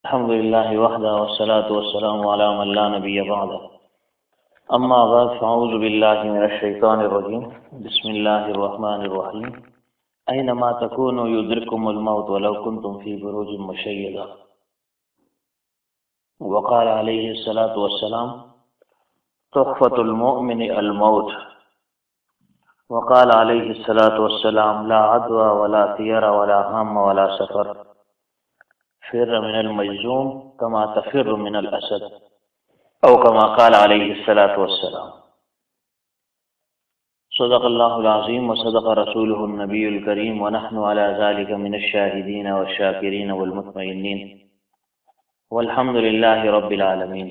الحمد لله وحده والصلاة والسلام على من لا نبي بعده أما بعد فأعوذ بالله من الشيطان الرجيم بسم الله الرحمن الرحيم أينما تكونوا يدرككم الموت ولو كنتم في بروج مشيدة وقال عليه الصلاة والسلام تحفة المؤمن الموت وقال عليه الصلاة والسلام لا عدوى ولا طير ولا هم ولا سفر فر من المجذوم كما تفر من الأسد أو كما قال عليه الصلاة والسلام صدق الله العظيم وصدق رسوله النبي الكريم ونحن على ذلك من الشاهدين والشاكرين والمطمئنين والحمد لله رب العالمين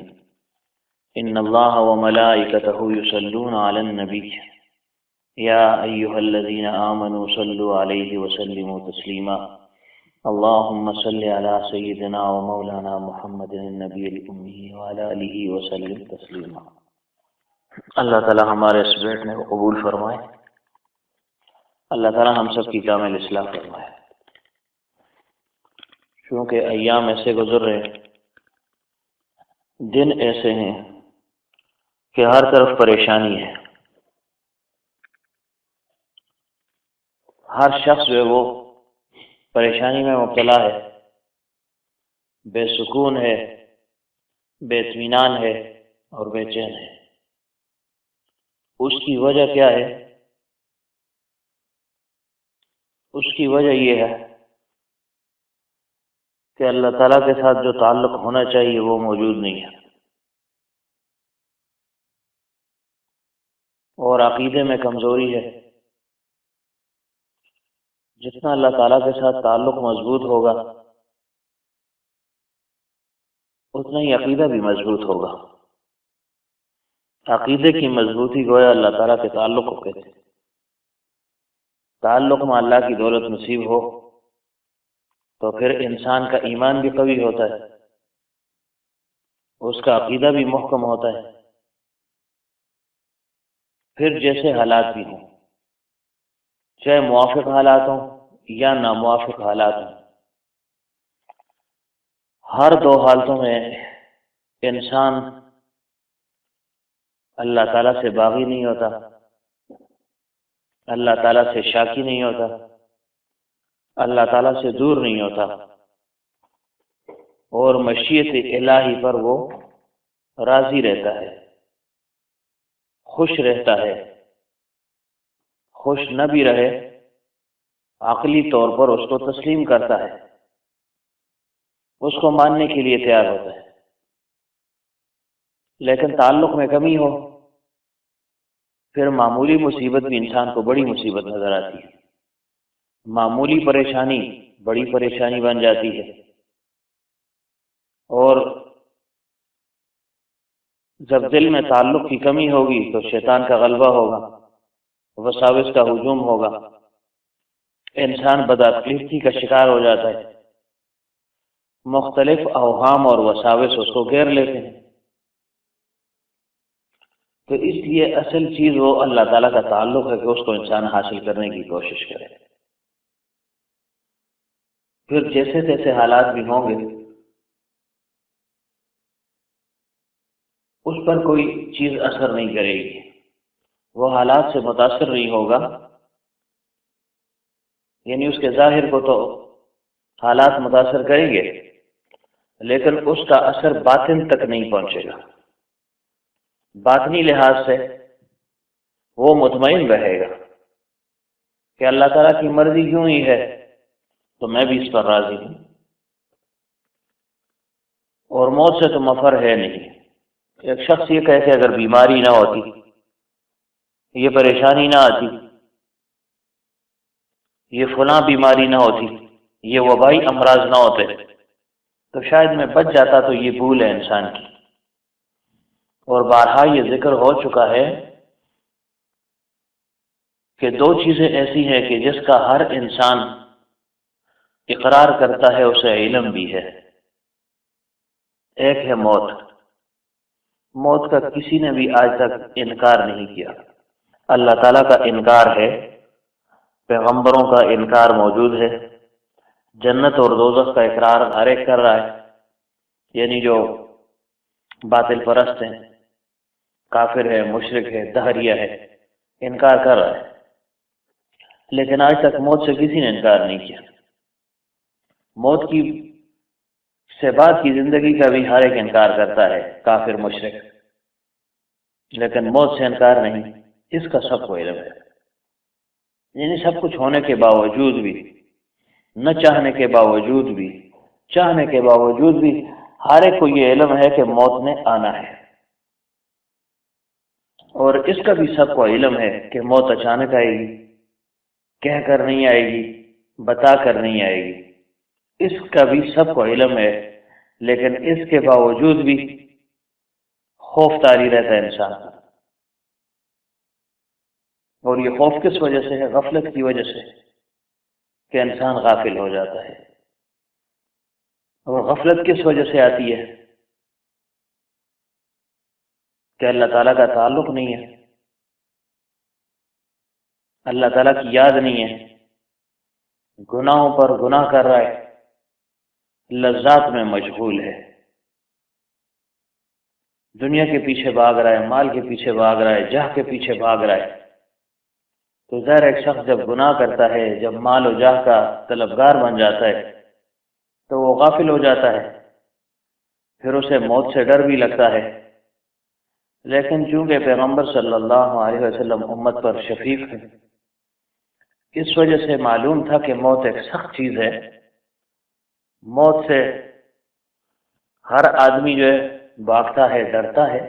إن الله وملائكته يصلون على النبي يا أيها الذين آمنوا صلوا عليه وسلموا تسليما اللهم صل على سيدنا ومولانا محمد النبی الأمی وعلى آلہ وسلم تسلیما۔ اللہ تعالی ہمارے اس بیٹھنے کو قبول فرمائے، اللہ تعالی ہم سب کی کامل اصلاح فرمائے۔ چونکہ ایام ایسے گزر رہے، دن ایسے ہیں کہ ہر طرف پریشانی ہے، ہر شخص جو ہے وہ پریشانی میں مبتلا ہے، بے سکون ہے، بے اطمینان ہے اور بے چین ہے۔ اس کی وجہ کیا ہے؟ اس کی وجہ یہ ہے کہ اللہ تعالیٰ کے ساتھ جو تعلق ہونا چاہیے وہ موجود نہیں ہے، اور عقیدے میں کمزوری ہے۔ جتنا اللہ تعالیٰ کے ساتھ تعلق مضبوط ہوگا اتنا ہی عقیدہ بھی مضبوط ہوگا۔ عقیدے کی مضبوطی گویا اللہ تعالیٰ کے تعلق کو کہتے ہیں۔ تعلق میں اللہ کی دولت نصیب ہو تو پھر انسان کا ایمان بھی قوی ہوتا ہے، اس کا عقیدہ بھی محکم ہوتا ہے، پھر جیسے حالات بھی ہوں، چاہے موافق حالات ہوں یا ناموافق حالات ہوں، ہر دو حالتوں میں انسان اللہ تعالیٰ سے باغی نہیں ہوتا، اللہ تعالیٰ سے شاکی نہیں ہوتا، اللہ تعالیٰ سے دور نہیں ہوتا، اور مشیت الہی پر وہ راضی رہتا ہے، خوش رہتا ہے۔ خوش نہ بھی رہے، عقلی طور پر اس کو تسلیم کرتا ہے، اس کو ماننے کے لیے تیار ہوتا ہے۔ لیکن تعلق میں کمی ہو پھر معمولی مصیبت بھی انسان کو بڑی مصیبت نظر آتی ہے، معمولی پریشانی بڑی پریشانی بن جاتی ہے، اور جب دل میں تعلق کی کمی ہوگی تو شیطان کا غلبہ ہوگا، وساوس کا ہجوم ہوگا، انسان بدعقیدگی کا شکار ہو جاتا ہے، مختلف اوہام اور وساوس اس کو گھیر لیتے ہیں۔ تو اس لیے اصل چیز وہ اللہ تعالیٰ کا تعلق ہے کہ اس کو انسان حاصل کرنے کی کوشش کرے۔ پھر جیسے تیسے حالات بھی ہوں گے، اس پر کوئی چیز اثر نہیں کرے گی، وہ حالات سے متاثر نہیں ہوگا، یعنی اس کے ظاہر کو تو حالات متاثر کریں گے لیکن اس کا اثر باطن تک نہیں پہنچے گا۔ باطنی لحاظ سے وہ مطمئن رہے گا کہ اللہ تعالیٰ کی مرضی کیوں ہی ہے تو میں بھی اس پر راضی ہوں، اور موت سے تو مفر ہے نہیں۔ ایک شخص یہ کہے کہ اگر بیماری نہ ہوتی، یہ پریشانی نہ آتی، یہ فلاں بیماری نہ ہوتی، یہ وبائی امراض نہ ہوتے تو شاید میں بچ جاتا، تو یہ بھول ہے انسان کی۔ اور بارہا یہ ذکر ہو چکا ہے کہ دو چیزیں ایسی ہیں کہ جس کا ہر انسان اقرار کرتا ہے، اسے علم بھی ہے۔ ایک ہے موت، موت کا کسی نے بھی آج تک انکار نہیں کیا۔ اللہ تعالیٰ کا انکار ہے، پیغمبروں کا انکار موجود ہے، جنت اور دوزخ کا اقرار ہر ایک کر رہا ہے، یعنی جو باطل پرست ہیں، کافر ہے، مشرک ہے، دہریہ ہے، انکار کر رہا ہے، لیکن آج تک موت سے کسی نے انکار نہیں کیا۔ موت کی سے بعد کی زندگی کا بھی ہر ایک انکار کرتا ہے، کافر مشرک، لیکن موت سے انکار نہیں، اس کا سب کو علم ہے۔ یعنی سب کچھ ہونے کے باوجود بھی، نہ چاہنے کے باوجود بھی، چاہنے کے باوجود بھی، ہر ایک کو یہ علم ہے کہ موت نے آنا ہے، اور اس کا بھی سب کو علم ہے کہ موت اچانک آئے گی، کہہ کر نہیں آئے گی، بتا کر نہیں آئے گی، اس کا بھی سب کو علم ہے، لیکن اس کے باوجود بھی خوف طاری رہتا ہے انسان۔ اور یہ خوف کس وجہ سے ہے؟ غفلت کی وجہ سے، کہ انسان غافل ہو جاتا ہے۔ اور غفلت کس وجہ سے آتی ہے؟ کہ اللہ تعالیٰ کا تعلق نہیں ہے، اللہ تعالیٰ کی یاد نہیں ہے، گناہوں پر گناہ کر رہا ہے، لذات میں مشغول ہے، دنیا کے پیچھے بھاگ رہا ہے، مال کے پیچھے بھاگ رہا ہے، جاہ کے پیچھے بھاگ رہا ہے۔ تو ظاہر ایک شخص جب گناہ کرتا ہے، جب مال و جاہ کا طلبگار بن جاتا ہے، تو وہ غافل ہو جاتا ہے، پھر اسے موت سے ڈر بھی لگتا ہے۔ لیکن چونکہ پیغمبر صلی اللہ علیہ وسلم امت پر شفیق ہے، اس وجہ سے معلوم تھا کہ موت ایک سخت چیز ہے، موت سے ہر آدمی جو ہے بھاگتا ہے، ڈرتا ہے۔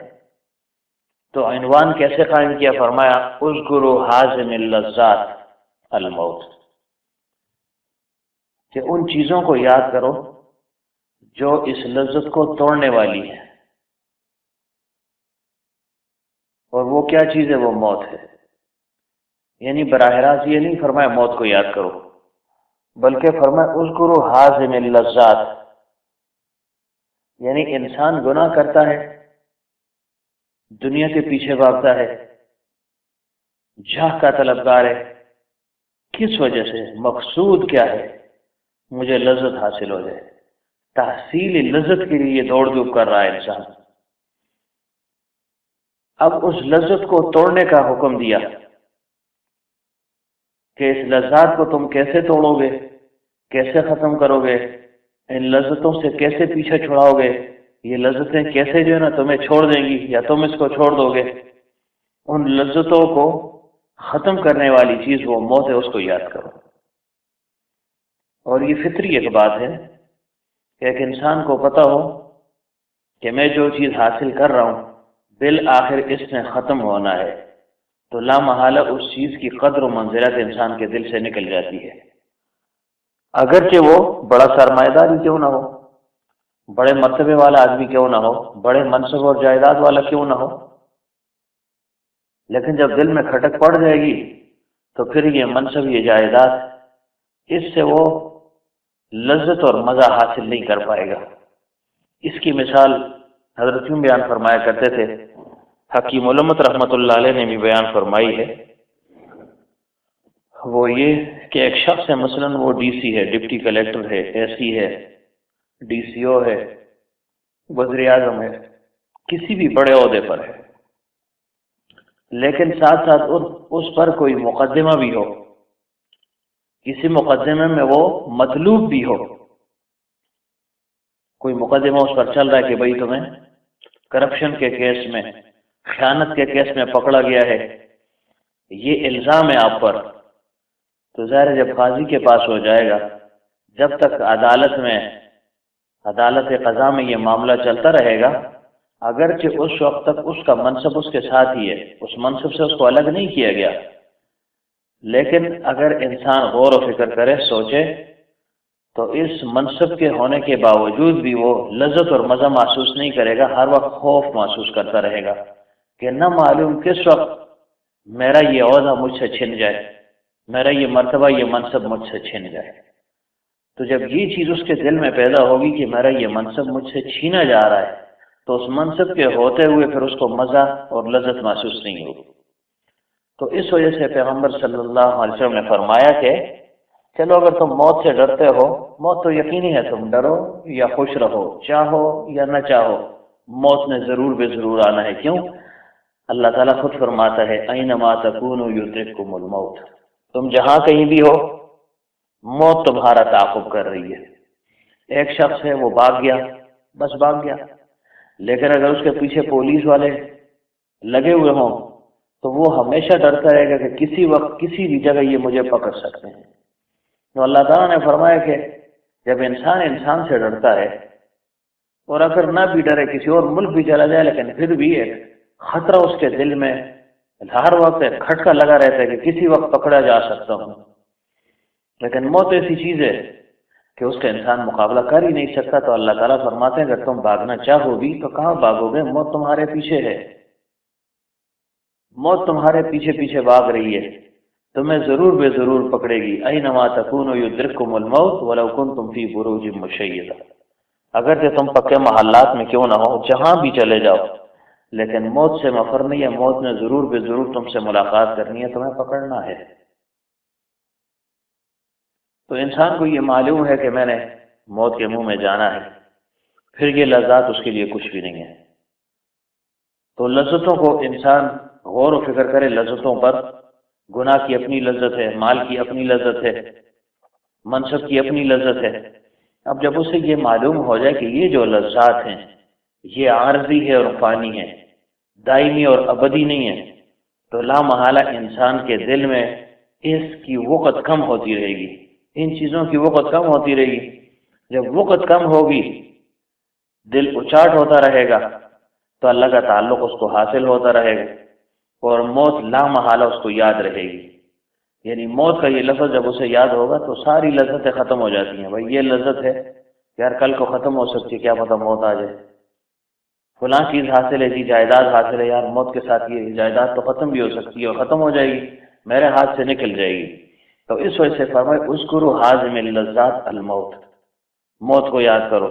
تو عنوان کیسے قائم کیا؟ فرمایا اذکروا حازم اللذات الموت، کہ ان چیزوں کو یاد کرو جو اس لذت کو توڑنے والی ہے، اور وہ کیا چیز ہے؟ وہ موت ہے۔ یعنی براہ راست یہ نہیں فرمایا موت کو یاد کرو، بلکہ فرمایا اذکروا حازم اللذات، یعنی انسان گناہ کرتا ہے، دنیا کے پیچھے بھاگتا ہے، جاہ کا طلبگار ہے، کس وجہ سے؟ مقصود کیا ہے؟ مجھے لذت حاصل ہو جائے، تحصیل لذت کے لیے دوڑ دھوپ کر رہا ہے انسان۔ اب اس لذت کو توڑنے کا حکم دیا کہ اس لذات کو تم کیسے توڑو گے، کیسے ختم کرو گے، ان لذتوں سے کیسے پیچھے چھڑاؤ گے، یہ لذتیں کیسے جو ہے نا تمہیں چھوڑ دیں گی یا تم اس کو چھوڑ دو گے۔ ان لذتوں کو ختم کرنے والی چیز وہ موت ہے، اس کو یاد کرو۔ اور یہ فطری ایک بات ہے کہ ایک انسان کو پتہ ہو کہ میں جو چیز حاصل کر رہا ہوں بالآخر اس میں ختم ہونا ہے، تو لا محالہ اس چیز کی قدر و منزلت انسان کے دل سے نکل جاتی ہے، اگرچہ وہ بڑا سرمایہ دار کیوں نہ ہو، بڑے مرتبے والا آدمی کیوں نہ ہو، بڑے منصب اور جائیداد والا کیوں نہ ہو، لیکن جب دل میں کھٹک پڑ جائے گی تو پھر یہ منصب، یہ جائیداد، اس سے وہ لذت اور مزہ حاصل نہیں کر پائے گا۔ اس کی مثال حضرت یوں بیان فرمایا کرتے تھے، حکیم علمت رحمۃ اللہ علیہ نے بھی بیان فرمائی ہے، وہ یہ کہ ایک شخص ہے، مثلاً وہ ڈی سی ہے، ڈپٹی کلیکٹر ہے، اے سی ہے، ڈی سی او ہے، وزیر اعظم ہے، کسی بھی بڑے عہدے پر ہے، لیکن ساتھ ساتھ اس پر کوئی مقدمہ بھی ہو، کسی مقدمے میں وہ مطلوب بھی ہو، کوئی مقدمہ اس پر چل رہا ہے کہ بھئی تمہیں کرپشن کے کیس میں، خیانت کے کیس میں پکڑا گیا ہے، یہ الزام ہے آپ پر، تو ظاہر ہے جب قاضی کے پاس ہو جائے گا، جب تک عدالت قضا میں یہ معاملہ چلتا رہے گا، اگرچہ اس وقت تک اس کا منصب اس کے ساتھ ہی ہے، اس منصب سے اس کو الگ نہیں کیا گیا، لیکن اگر انسان غور و فکر کرے، سوچے، تو اس منصب کے ہونے کے باوجود بھی وہ لذت اور مزہ محسوس نہیں کرے گا، ہر وقت خوف محسوس کرتا رہے گا کہ نہ معلوم کس وقت میرا یہ عہدہ مجھ سے چھن جائے، میرا یہ مرتبہ، یہ منصب مجھ سے چھن جائے۔ تو جب یہ چیز اس کے دل میں پیدا ہوگی کہ میرا یہ منصب مجھ سے چھینا جا رہا ہے، تو اس منصب کے ہوتے ہوئے پھر اس کو مزہ اور لذت محسوس نہیں ہوگی۔ تو اس وجہ سے پیغمبر صلی اللہ علیہ وسلم نے فرمایا کہ چلو اگر تم موت سے ڈرتے ہو، موت تو یقینی ہے، تم ڈرو یا خوش رہو، چاہو یا نہ چاہو، موت نے ضرور بے ضرور آنا ہے۔ کیوں؟ اللہ تعالیٰ خود فرماتا ہے اینما تکونوا یدرککم الموت، تم جہاں کہیں بھی ہو موت تمہارا تعاقب کر رہی ہے۔ ایک شخص ہے وہ بھاگ گیا، بس بھاگ گیا، لیکن اگر اس کے پیچھے پولیس والے لگے ہوئے ہوں تو وہ ہمیشہ ڈرتا رہے گا کہ کسی وقت کسی بھی جگہ یہ مجھے پکڑ سکتے ہیں۔ تو اللہ تعالیٰ نے فرمایا کہ جب انسان انسان سے ڈرتا ہے، اور اگر نہ بھی ڈرے کسی اور ملک بھی چلا جائے لیکن پھر بھی ایک خطرہ اس کے دل میں ہر وقت ایک کھٹکا لگا رہتا ہے کہ کسی وقت پکڑا جا سکتا ہوں، لیکن موت ایسی چیز ہے کہ اس کا انسان مقابلہ کر ہی نہیں سکتا۔ تو اللہ تعالیٰ فرماتے ہیں اگر تم بھاگنا چاہو بھی تو کہاں بھاگو گے؟ موت تمہارے پیچھے ہے، موت تمہارے پیچھے پیچھے بھاگ رہی ہے، تمہیں ضرور بے ضرور پکڑے گی۔ اینما تکونوا یدرککم الموت ولو کنتم فی بروج مشیدہ، اگر کہ تم پکے محلات میں کیوں نہ ہو، جہاں بھی چلے جاؤ، لیکن موت سے مفر نہیں ہے، موت نے ضرور بے ضرور تم سے ملاقات کرنی ہے، تمہیں پکڑنا ہے۔ تو انسان کو یہ معلوم ہے کہ میں نے موت کے منہ میں جانا ہے، پھر یہ لذات اس کے لیے کچھ بھی نہیں ہے۔ تو لذتوں کو انسان غور و فکر کرے، لذتوں پر، گناہ کی اپنی لذت ہے، مال کی اپنی لذت ہے، منصب کی اپنی لذت ہے۔ اب جب اسے یہ معلوم ہو جائے کہ یہ جو لذات ہیں یہ عارضی ہے اور فانی ہے، دائمی اور ابدی نہیں ہے، تو لا محالہ انسان کے دل میں اس کی وقت کم ہوتی رہے گی، ان چیزوں کی وقت کم ہوتی رہے گی۔ جب وقت کم ہوگی، دل اچاٹ ہوتا رہے گا، تو اللہ کا تعلق اس کو حاصل ہوتا رہے گا، اور موت لا محالہ اس کو یاد رہے گی۔ یعنی موت کا یہ لفظ جب اسے یاد ہوگا تو ساری لذتیں ختم ہو جاتی ہیں۔ بھائی یہ لذت ہے یار، کل کو ختم ہو سکتی ہے، کیا پتہ موت آ جائے۔ فلاں چیز حاصل ہے جی، جائیداد حاصل ہے، یار موت کے ساتھ یہ جائیداد تو ختم بھی ہو سکتی ہے اور ختم ہو جائے گی، میرے ہاتھ سے نکل جائے گی۔ تو اس وجہ سے فرمائے اذکروا حازم اللذات الموت، موت کو یاد کرو۔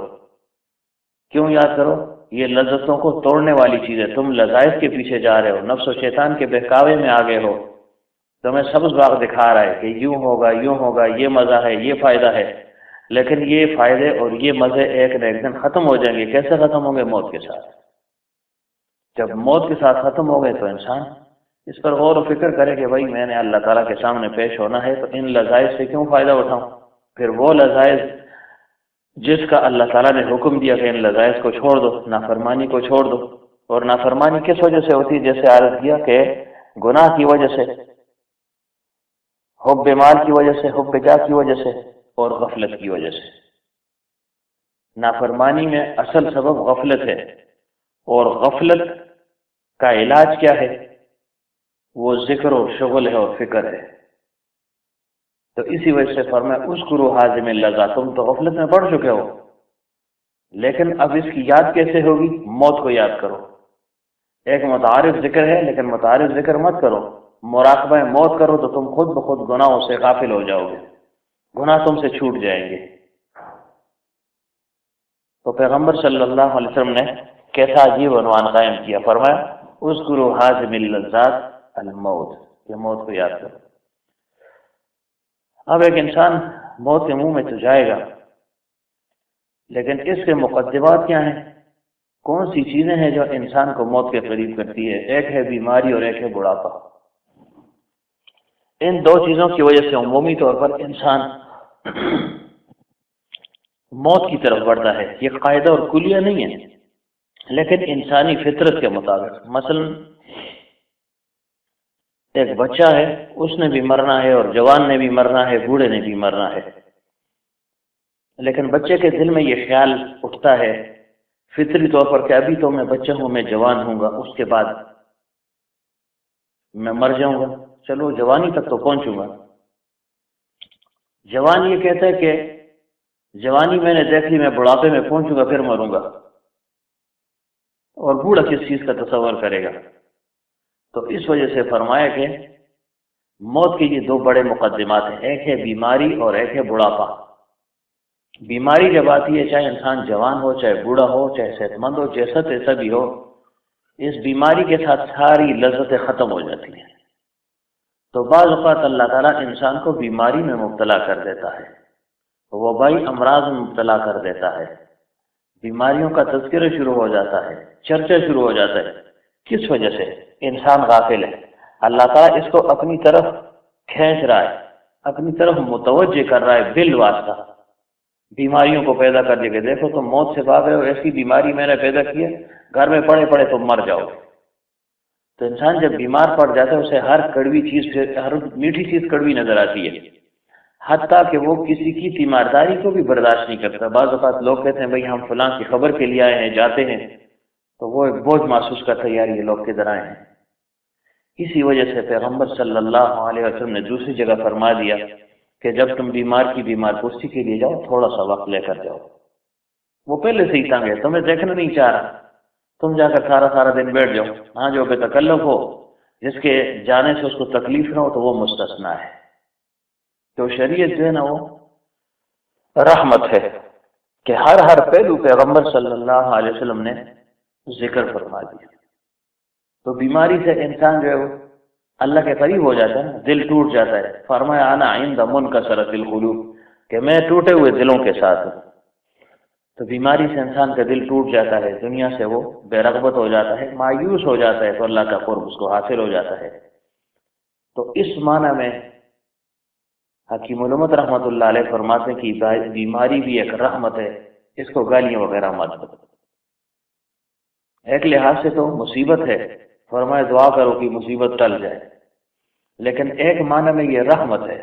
کیوں یاد کرو؟ یہ لذتوں کو توڑنے والی چیز ہے، تم لذائذ کے پیچھے جا رہے ہو، نفس و شیطان کے بہکاوے میں آگے ہو، تمہیں سبز باغ دکھا رہا ہے کہ یوں ہوگا یوں ہوگا، یہ مزہ ہے یہ فائدہ ہے، لیکن یہ فائدے اور یہ مزے ایک نہ ایک دن ختم ہو جائیں گے۔ کیسے ختم ہوں گے؟ موت کے ساتھ۔ جب موت کے ساتھ ختم ہو گئے تو انسان اس پر غور و فکر کرے کہ بھائی میں نے اللہ تعالیٰ کے سامنے پیش ہونا ہے، تو ان لذائذ سے کیوں فائدہ اٹھاؤں؟ پھر وہ لذائذ جس کا اللہ تعالیٰ نے حکم دیا کہ ان لذائذ کو چھوڑ دو، نافرمانی کو چھوڑ دو۔ اور نافرمانی کس وجہ سے ہوتی ہے؟ جیسے عرض کیا کہ گناہ کی وجہ سے، حب مال کی وجہ سے، حب جاہ کی وجہ سے، اور غفلت کی وجہ سے۔ نافرمانی میں اصل سبب غفلت ہے، اور غفلت کا علاج کیا ہے؟ وہ ذکر و شغل ہے اور فکر ہے۔ تو اسی وجہ سے فرمایا اذکروا حازم اللذات، تم تو غفلت میں پڑ چکے ہو، لیکن اب اس کی یاد کیسے ہوگی؟ موت کو یاد کرو۔ ایک متعارف ذکر ہے، لیکن متعارف ذکر مت کرو، مراقبہ موت کرو، تو تم خود بخود گناہوں سے غافل ہو جاؤ گے، گناہ تم سے چھوٹ جائیں گے۔ تو پیغمبر صلی اللہ علیہ وسلم نے کیسا عجیب عنوان قائم کیا، فرمایا اذکروا حازم اللذات الموت، یہ موت کو یاد کرو۔ اب ایک انسان موت کے منہ میں تو جائے گا، لیکن اس کے مقدمات کیا ہیں؟ کون سی چیزیں ہیں جو انسان کو موت کے قریب کرتی ہے؟ ایک ہے بیماری اور ایک ہے بڑھاپا۔ ان دو چیزوں کی وجہ سے عمومی طور پر انسان موت کی طرف بڑھتا ہے۔ یہ قاعدہ اور کلیہ نہیں ہے، لیکن انسانی فطرت کے مطابق۔ مثلا ایک بچہ ہے، اس نے بھی مرنا ہے، اور جوان نے بھی مرنا ہے، بوڑھے نے بھی مرنا ہے، لیکن بچے کے دل میں یہ خیال اٹھتا ہے فطری طور پر کہ ابھی تو میں بچہ ہوں، میں جوان ہوں گا، اس کے بعد میں مر جاؤں گا، چلو جوانی تک تو پہنچوں گا۔ جوان یہ کہتا ہے کہ جوانی میں نے دیکھ لی، میں بڑھاپے میں پہنچوں گا پھر مروں گا، اور بوڑھا کس چیز کا تصور کرے گا؟ تو اس وجہ سے فرمایا کہ موت کے یہ دو بڑے مقدمات ہیں، ایک ہے بیماری اور ایک ہے بڑھاپا۔ بیماری جب آتی ہے، چاہے انسان جوان ہو، چاہے بوڑھا ہو، چاہے صحت مند ہو، جیسا تیسا بھی ہو، اس بیماری کے ساتھ ساری لذتیں ختم ہو جاتی ہیں۔ تو بعض اوقات اللہ تعالیٰ انسان کو بیماری میں مبتلا کر دیتا ہے، وبائی امراض میں مبتلا کر دیتا ہے، بیماریوں کا تذکرہ شروع ہو جاتا ہے، چرچا شروع ہو جاتا ہے۔ کس وجہ سے؟ انسان غافل ہے، اللہ تعالیٰ اس کو اپنی طرف کھینچ رہا ہے، اپنی طرف متوجہ کر رہا ہے بالواسطہ، بیماریوں کو پیدا کر دے کہ دیکھو تم موت سے بھاگ رہے ہو، ایسی بیماری میں نے پیدا کی ہے، گھر میں پڑے پڑے تم مر جاؤ گے۔ تو انسان جب بیمار پڑ جاتا ہے اسے ہر کڑوی چیز، ہر میٹھی چیز کڑوی نظر آتی ہے، حتیٰ کہ وہ کسی کی تیمارداری کو بھی برداشت نہیں کرتا۔ بعض اوقات لوگ کہتے ہیں بھئی ہم فلاں کی خبر کے لیے آئے ہیں، جاتے ہیں تو وہ ایک بوجھ محسوس کرتا ہے، یار یہ لوگ کدھر آئے ہیں۔ اسی وجہ سے پیغمبر صلی اللہ علیہ وسلم نے دوسری جگہ فرما دیا کہ جب تم بیمار کی بیمار پرسی کے لیے جاؤ تھوڑا سا وقت لے کر جاؤ۔ وہ پہلے سے ہی تنگ ہے، تمہیں دیکھنا نہیں چاہ رہا، تم جا کر سارا دن بیٹھ جاؤ۔ ہاں جو بے تکلف ہو، جس کے جانے سے اس کو تکلیف نہ ہو، تو وہ مستثنا ہے۔ تو شریعت جو ہے نا وہ رحمت ہے کہ ہر پہلو پیغمبر صلی اللہ علیہ وسلم نے ذکر فرما دیا۔ تو بیماری سے انسان جو ہے وہ اللہ کے قریب ہو جاتا ہے نا، دل ٹوٹ جاتا ہے۔ فرمایا انا عند منکسرۃ القلوب، کہ میں ٹوٹے ہوئے دلوں کے ساتھ ہوں۔ تو بیماری سے انسان کا دل ٹوٹ جاتا ہے، دنیا سے وہ بے رغبت ہو جاتا ہے، مایوس ہو جاتا ہے، تو اللہ کا قرب اس کو حاصل ہو جاتا ہے۔ تو اس معنی میں حکیم الامت رحمۃ اللہ علیہ فرماتے ہیں کہ بیماری بھی ایک رحمت ہے، اس کو گالیاں وغیرہ مت دو۔ ایک لحاظ سے تو مصیبت ہے، فرمائے دعا کرو کہ مصیبت ٹل جائے، لیکن ایک معنی میں یہ رحمت ہے،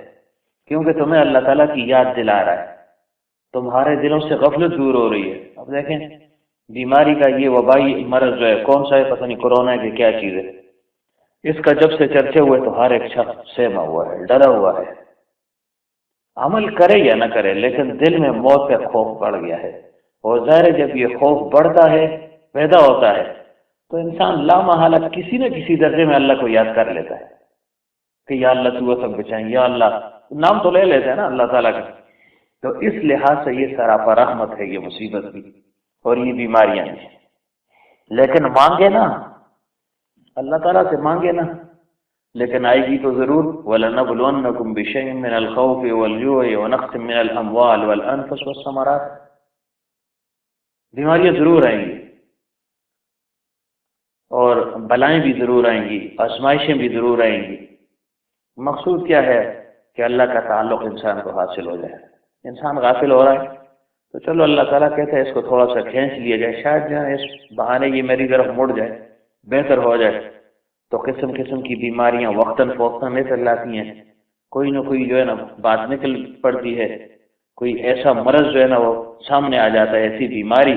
کیونکہ تمہیں اللہ تعالیٰ کی یاد دلا رہا ہے، تمہارے دلوں سے غفلت دور ہو رہی ہے۔ اب دیکھیں بیماری کا یہ وبائی مرض جو ہے، کون سا ہے پتہ نہیں، کورونا کی کیا چیز ہے، اس کا جب سے چرچے ہوئے تو ہر ایک شخص سہما ہوا ہے، ڈرا ہوا ہے، عمل کرے یا نہ کرے لیکن دل میں موت کا خوف بڑھ گیا ہے۔ اور ظاہر ہے جب یہ خوف بڑھتا ہے، پیدا ہوتا ہے، تو انسان لامحالہ کسی نہ کسی درجے میں اللہ کو یاد کر لیتا ہے کہ یا اللہ تو سب بچائیں، یا اللہ نام تو لے لیتے ہیں نا اللہ تعالیٰ کا۔ تو اس لحاظ سے یہ سراپا رحمت ہے یہ مصیبت بھی اور یہ بیماریاں بھی، لیکن مانگے نا اللہ تعالیٰ سے، مانگے نا، لیکن آئے گی تو ضرور۔ وَلَنَبْلُوَنَّكُمْ بِشَيْءٍ مِّنَ الْخَوْفِ وَالْجُوعِ وَنَقْصٍ مِّنَ الْأَمْوَالِ وَالْأَنفُسِ وَالثَّمَرَاتِ، بیماریاں ضرور آئیں گی اور بلائیں بھی ضرور آئیں گی، آزمائشیں بھی ضرور آئیں گی۔ مقصود کیا ہے کہ اللہ کا تعلق انسان کو حاصل ہو جائے۔ انسان غافل ہو رہا ہے تو چلو اللہ تعالیٰ کہتا ہے اس کو تھوڑا سا کھینچ لیا جائے، شاید جو ہے اس بہانے یہ میری طرف مڑ جائے، بہتر ہو جائے۔ تو قسم قسم کی بیماریاں وقتاً فوقتاً نکل آتی ہیں، کوئی نہ کوئی جو ہے نا بات نکل پڑتی ہے، کوئی ایسا مرض جو ہے نا وہ سامنے آ جاتا ہے، ایسی بیماری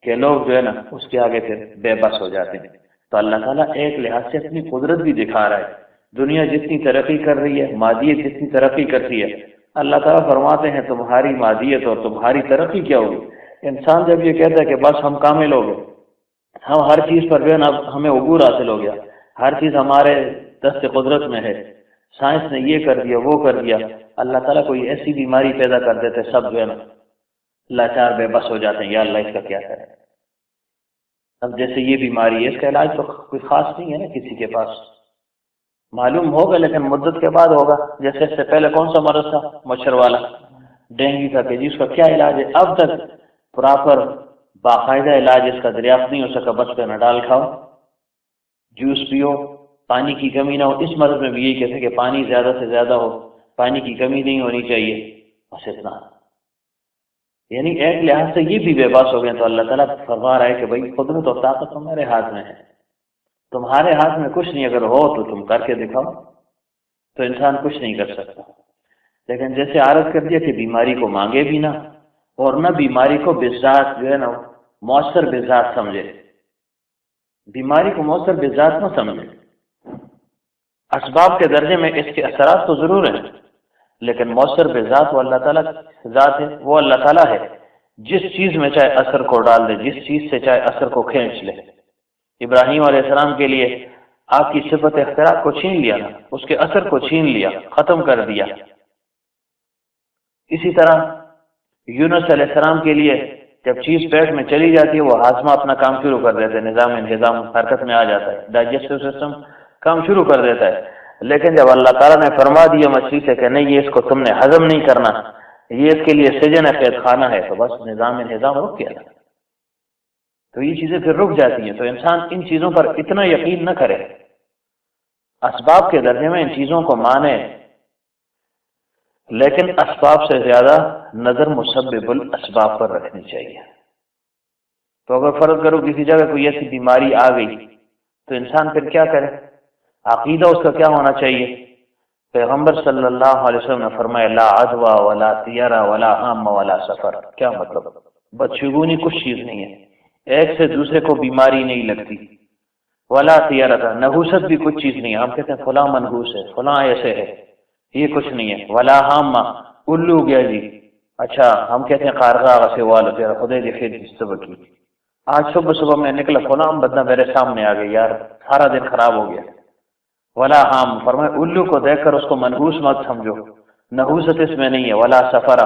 کہ لوگ جو ہے نا اس کے آگے پھر بے بس ہو جاتے ہیں۔ تو اللہ تعالیٰ ایک لحاظ سے اپنی قدرت بھی دکھا رہا ہے۔ دنیا جتنی ترقی کر رہی ہے، مادیت جتنی ترقی کرتی ہے، اللہ تعالیٰ فرماتے ہیں تمہاری مادیت اور تمہاری ترقی کیا ہوگی۔ انسان جب یہ کہتا ہے کہ بس ہم کامل ہو گئے، ہم ہر چیز پر جو ہے نا ہمیں عبور حاصل ہو گیا، ہر چیز ہمارے دست قدرت میں ہے، سائنس نے یہ کر دیا وہ کر دیا، اللہ تعالیٰ کوئی ایسی بیماری پیدا کر دیتے سب جو ہے نا لاچار بے بس ہو جاتے ہیں، یا اللہ اس کا کیا کرے۔ اب جیسے یہ بیماری ہے، اس کا علاج تو کوئی خاص نہیں ہے نا کسی کے پاس، معلوم ہوگا لیکن مدت کے بعد ہوگا۔ جیسے اس سے پہلے کون سا مرض تھا، مچھر والا، ڈینگی تھا، کہ جس کا کیا علاج ہے، اب تک پراپر باقاعدہ علاج اس کا دریافت نہیں ہو سکا۔ بس پہ نڈال کھاؤ، جوس پیو، پانی کی کمی نہ ہو۔ اس مرض میں بھی یہی کہتے ہیں کہ پانی زیادہ سے زیادہ ہو، پانی کی کمی نہیں ہونی چاہیے، بس اتنا۔ یعنی ایک لحاظ سے یہ بھی بے بس ہو گئے۔ تو اللہ تعالیٰ فرما رہا ہے کہ بھائی قدرت اور طاقت تمہارے ہاتھ میں ہے، تمہارے ہاتھ میں کچھ نہیں، اگر ہو تو تم کر کے دکھاؤ۔ تو انسان کچھ نہیں کر سکتا، لیکن جیسے عرض کر دیا کہ بیماری کو مانگے بھی نہ، اور نہ بیماری کو بذات جو ہے نا مؤثر بذات سمجھے، بیماری کو مؤثر بذات نہ سمجھے۔ اسباب کے درجے میں اس کے اثرات تو ضرور ہیں، لیکن مؤثر بذات وہ اللہ تعالیٰ ذات ہے، وہ اللہ تعالیٰ ہے جس چیز میں چاہے اثر کو ڈال دے، جس چیز سے چاہے اثر کو کھینچ لے۔ ابراہیم علیہ السلام کے لیے آپ کی صفت اختراع کو چھین لیا، اس کے اثر کو چھین لیا، ختم کر دیا۔ اسی طرح یونس علیہ السلام کے لیے جب چیز پیٹ میں چلی جاتی ہے وہ ہاضمہ اپنا کام شروع کر دیتا ہے، نظام انہضام حرکت میں آ جاتا ہے، ڈائجسٹو سسٹم کام شروع کر دیتا ہے۔ لیکن جب اللہ تعالیٰ نے فرما دیا مچھلی سے کہ نہیں یہ اس کو تم نے ہضم نہیں کرنا، یہ اس کے لیے سجن ہے، قید خانہ ہے، تو بس نظام رک گیا، تو یہ چیزیں پھر رک جاتی ہیں۔ تو انسان ان چیزوں پر اتنا یقین نہ کرے، اسباب کے درجے میں ان چیزوں کو مانے، لیکن اسباب سے زیادہ نظر مسبب الاسباب پر رکھنی چاہیے۔ تو اگر فرض کرو کسی جگہ کوئی ایسی بیماری آ گئی تو انسان پھر کیا کرے؟ عقیدہ اس کا کیا ہونا چاہیے؟ پیغمبر صلی اللہ علیہ وسلم نے فرمایا لا عدوى ولا طیرہ ولا عام ولا سفر۔ کیا مطلب؟ بدشگونی کچھ چیز نہیں ہے، ایک سے دوسرے کو بیماری نہیں لگتی، ولا طیرہ، نحوست بھی کچھ چیز نہیں ہے، ہم کہتے ہیں فلاں منحوس ہے، فلاں ایسے ہے، یہ کچھ نہیں ہے، ولا حامہ، الو گیا جی، اچھا ہم کہتے ہیں قارغہ سے والو تیرا خدا دی خیر صبح کی، آج صبح میں نکلا فلاں بندہ میرے سامنے آ گیا، یار سارا دن خراب ہو گیا۔ ولا حام، فرمائے الو کو دیکھ کر اس کو منحوس مت سمجھو، نحوست اس میں نہیں ہے، ولا سفر،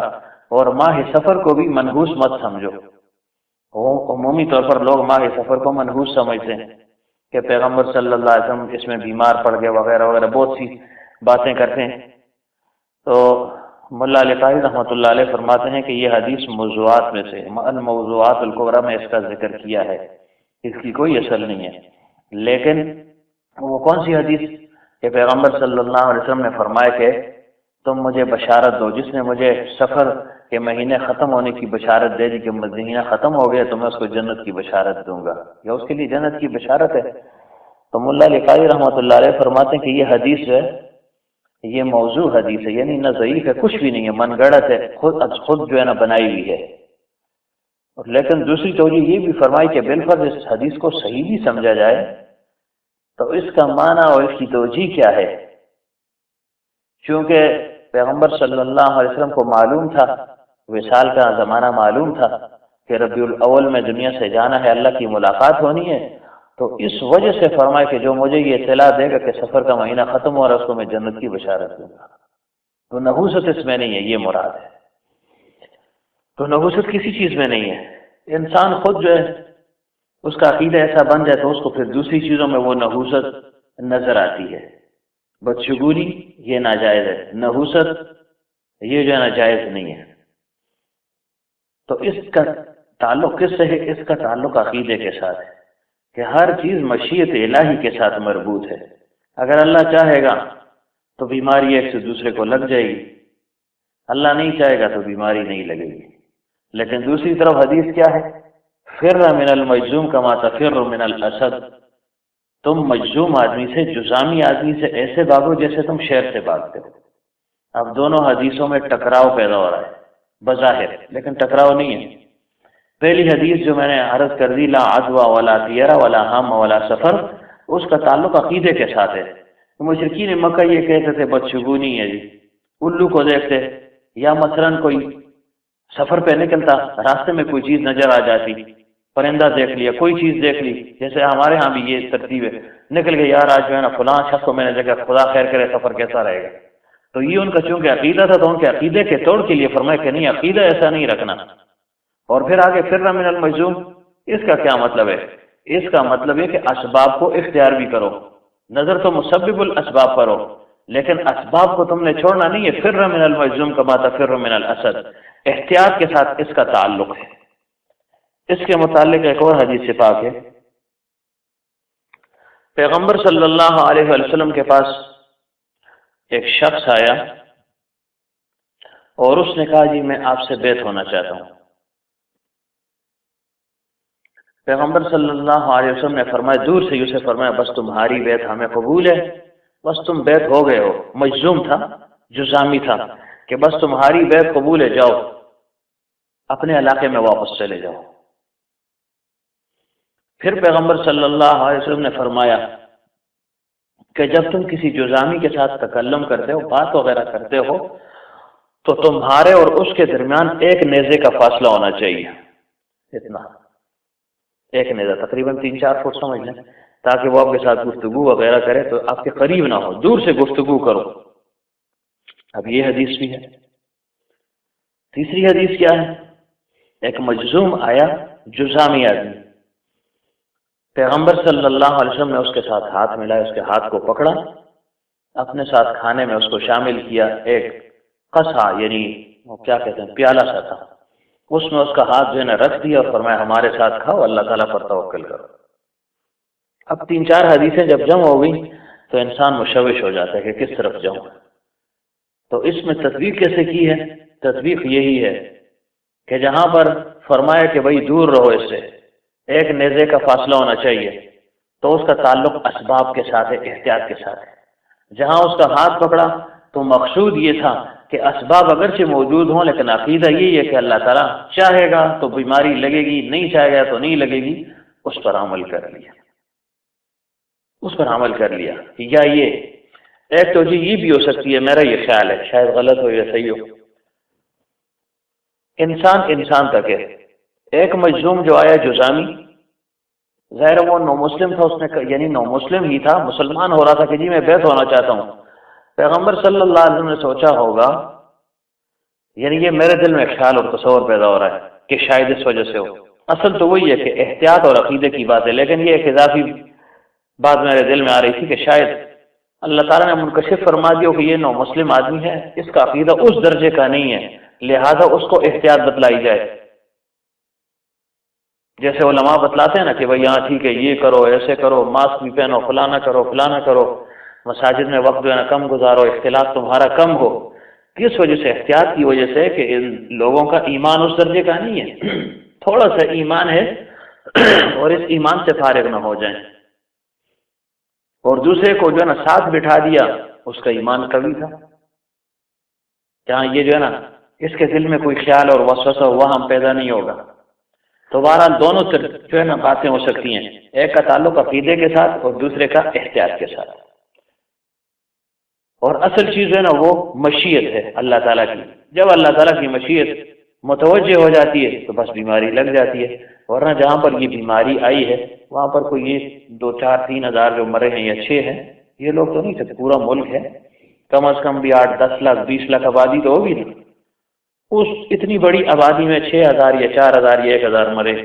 اور ماہ سفر کو بھی منحوس مت سمجھو۔ عمومی طور پر لوگ ماہ سفر کو منحوس سمجھتے ہیں کہ پیغمبر صلی اللہ علیہ وسلم اس میں بیمار پڑ گئے وغیرہ وغیرہ، بہت سی باتیں کرتے ہیں۔ تو ملا علی قاری رحمۃ اللہ علیہ فرماتے ہیں کہ یہ حدیث موضوعات میں سے، الموضوعات الکبریٰ میں اس کا ذکر کیا ہے، اس کی کوئی اصل نہیں ہے۔ لیکن وہ کون سی حدیث کہ پیغمبر صلی اللہ علیہ وسلم نے فرمایا کہ تم مجھے بشارت دو، جس نے مجھے سفر کے مہینے ختم ہونے کی بشارت دے دی کہ مہینہ ختم ہو گیا تو میں اس کو جنت کی بشارت دوں گا، یا اس کے لیے جنت کی بشارت ہے۔ تو ملا علی قاری رحمۃ اللہ علیہ فرماتے ہیں کہ یہ حدیث جو ہے یہ موضوع حدیث ہے، یعنی نہ ضعیف ہے، کچھ بھی نہیں ہے، من گڑت ہے، خود جو ہے نا بنائی ہوئی ہے۔ لیکن دوسری توجہ یہ بھی فرمائی کہ بالفرض اس حدیث کو صحیح بھی سمجھا جائے تو اس کا معنی اور اس کی توجہ کیا ہے؟ چونکہ پیغمبر صلی اللہ علیہ وسلم کو معلوم تھا، وصال کا زمانہ معلوم تھا کہ ربیع الاول میں دنیا سے جانا ہے، اللہ کی ملاقات ہونی ہے، تو اس وجہ سے فرمائے کہ جو مجھے یہ اطلاع دے گا کہ سفر کا مہینہ ختم ہو رہا ہے اس کو میں جنت کی بشارت دوں گا۔ تو نحوست اس میں نہیں ہے، یہ مراد ہے۔ تو نحوست کسی چیز میں نہیں ہے، انسان خود جو ہے اس کا عقیدہ ایسا بن جائے تو اس کو پھر دوسری چیزوں میں وہ نحوست نظر آتی ہے۔ بدشگونی یہ ناجائز ہے، نحوست یہ جو ہے ناجائز نہیں ہے۔ تو اس کا تعلق کس سے ہے؟ اس کا تعلق عقیدے کے ساتھ ہے کہ ہر چیز مشیت الہی کے ساتھ مربوط ہے۔ اگر اللہ چاہے گا تو بیماری ایک سے دوسرے کو لگ جائے گی، اللہ نہیں چاہے گا تو بیماری نہیں لگے گی۔ لیکن دوسری طرف حدیث کیا ہے؟ فر من المجذوم کما تفر من الاسد، تم مجذوم آدمی سے، جذامی آدمی سے ایسے بھاگو جیسے تم شیر سے بھاگتے ہو۔ اب دونوں حدیثوں میں ٹکراؤ پیدا ہو رہا ہے بظاہر، لیکن ٹکراؤ نہیں ہے۔ پہلی حدیث جو میں نے عرض کر دی لا عدوى ولا طیرہ ولا حام ولا سفر، اس کا تعلق عقیدے کے ساتھ ہے۔ مشرکین مکہ یہ کہتے تھے بدشگونی ہے جی، الو کو دیکھتے، یا مثلاً کوئی سفر پہ نکلتا، راستے میں کوئی چیز نظر آ جاتی، پرندہ دیکھ لیا، کوئی چیز دیکھ لی، جیسے ہمارے ہاں بھی یہ ترتیب ہے، نکل گئے یار آج جو ہے نا فلاں شخص کو میں نے دیکھا، خدا خیر کرے سفر کیسا رہے گا۔ تو یہ ان کا چونکہ عقیدہ تھا تو ان کے عقیدے کے توڑ کے لیے فرمایا کہ نہیں، عقیدہ ایسا نہیں رکھنا۔ اور پھر آگے فر من المجذوم، اس کا کیا مطلب ہے؟ اس کا مطلب ہے کہ اسباب کو اختیار بھی کرو، نظر تو مسبب الاسباب پر ہو، لیکن اسباب کو تم نے چھوڑنا نہیں ہے۔ فر من المجذوم کما تفر من الاسد، احتیاط کے ساتھ اس کا تعلق ہے۔ اس کے متعلق ایک اور حدیث پاک ہے، پیغمبر صلی اللہ علیہ وسلم کے پاس ایک شخص آیا اور اس نے کہا جی میں آپ سے بیعت ہونا چاہتا ہوں۔ پیغمبر صلی اللہ علیہ وسلم نے فرمایا، دور سے اسے فرمایا بس تمہاری بیعت ہمیں قبول ہے، بس تم بیعت ہو گئے ہو۔ مجذوم تھا، جذامی تھا کہ بس تمہاری بیعت قبول ہے، جاؤ اپنے علاقے میں واپس چلے جاؤ۔ پھر پیغمبر صلی اللہ علیہ وسلم نے فرمایا کہ جب تم کسی جذامی کے ساتھ تکلم کرتے ہو، بات وغیرہ کرتے ہو، تو تمہارے اور اس کے درمیان ایک نیزے کا فاصلہ ہونا چاہیے، اتنا، ایک نیزہ تقریباً 3-4 فٹ سمجھ لیں، تاکہ وہ آپ کے ساتھ گفتگو وغیرہ کرے تو آپ کے قریب نہ ہو، دور سے گفتگو کرو۔ اب یہ حدیث بھی ہے۔ تیسری حدیث کیا ہے؟ ایک مجذوم آیا، جذامی آدمی، پیغمبر صلی اللہ علیہ وسلم نے اس کے ساتھ ہاتھ ملایا، اس کے ہاتھ کو پکڑا اپنے ساتھ کھانے میں اس کو شامل کیا، ایک قصا یعنی وہ کیا کہتے ہیں پیالہ سا تھا، اس میں اس کا ہاتھ جو ہے نا رکھ دیا اور فرمایا ہمارے ساتھ کھاؤ، اللہ تعالیٰ پر توکل کرو۔ اب 3-4 حدیثیں جب جمع ہو گئی تو انسان مشوش ہو جاتا ہے کہ کس طرف جاؤں۔ تو اس میں تطبیق کیسے کی ہے؟ تطبیق یہی ہے کہ جہاں پر فرمایا کہ بھائی دور رہو اس سے، ایک نیزے کا فاصلہ ہونا چاہیے، تو اس کا تعلق اسباب کے ساتھ ہے، احتیاط کے ساتھ ہے۔ جہاں اس کا ہاتھ پکڑا تو مقصود یہ تھا کہ اسباب اگرچہ موجود ہوں لیکن عقیدہ یہی ہے کہ اللہ تعالیٰ چاہے گا تو بیماری لگے گی، نہیں چاہے گا تو نہیں لگے گی، اس پر عمل کر لیا، اس پر عمل کر لیا۔ یا یہ ایک تو جی یہ بھی ہو سکتی ہے، میرا یہ خیال ہے، شاید غلط ہو یا صحیح ہو، انسان تک ہے۔ ایک مجزوم جو آیا جزامی، ظاہر وہ نو مسلم تھا، اس نے یعنی نو مسلم ہی تھا، مسلمان ہو رہا تھا کہ جی میں بیعت ہونا چاہتا ہوں۔ پیغمبر صلی اللہ علیہ وسلم نے سوچا ہوگا، یعنی یہ میرے دل میں خیال اور تصور پیدا ہو رہا ہے کہ شاید اس وجہ سے ہو۔ اصل تو وہی ہے کہ احتیاط اور عقیدے کی بات ہے، لیکن یہ ایک اضافی بات میرے دل میں آ رہی تھی کہ شاید اللہ تعالیٰ نے منکشف فرما دیا کہ یہ نو مسلم آدمی ہے، اس کا عقیدہ اس درجے کا نہیں ہے، لہذا اس کو احتیاط بتلائی جائے۔ جیسے علماء بتلاتے ہیں نا کہ بھائی یہاں ٹھیک ہے یہ کرو، ایسے کرو، ماسک بھی پہنو، فلانا کرو فلانا کرو، مساجد میں وقت جو ہے نا کم گزارو، اختلاط تمہارا کم ہو۔ کس وجہ سے؟ احتیاط کی وجہ سے کہ ان لوگوں کا ایمان اس درجے کا نہیں ہے، تھوڑا سا ایمان ہے اور اس ایمان سے فارغ نہ ہو جائیں۔ اور دوسرے کو جو ہے نا ساتھ بٹھا دیا، اس کا ایمان قوی تھا، جہاں یہ جو ہے نا اس کے دل میں کوئی خیال اور وسوسہ وہم پیدا نہیں ہوگا۔ تو بہرحال دونوں سے جو ہے نا باتیں ہو سکتی ہیں، ایک کا تعلق عقیدے کے ساتھ اور دوسرے کا احتیاط کے ساتھ۔ اور اصل چیز جو ہے نا وہ مشیت ہے اللہ تعالیٰ کی، جب اللہ تعالیٰ کی مشیت متوجہ ہو جاتی ہے تو بس بیماری لگ جاتی ہے۔ ورنہ جہاں پر یہ بیماری آئی ہے وہاں پر کوئی یہ 2-4-3 ہزار جو مرے ہیں یا 6 ہیں، یہ لوگ تو نہیں تھے، پورا ملک ہے، کم از کم بھی 8-10 لاکھ 20 لاکھ آبادی تو ہوگی نا، اس اتنی بڑی آبادی میں 6,000 یا 4,000 یا 1,000 مرے،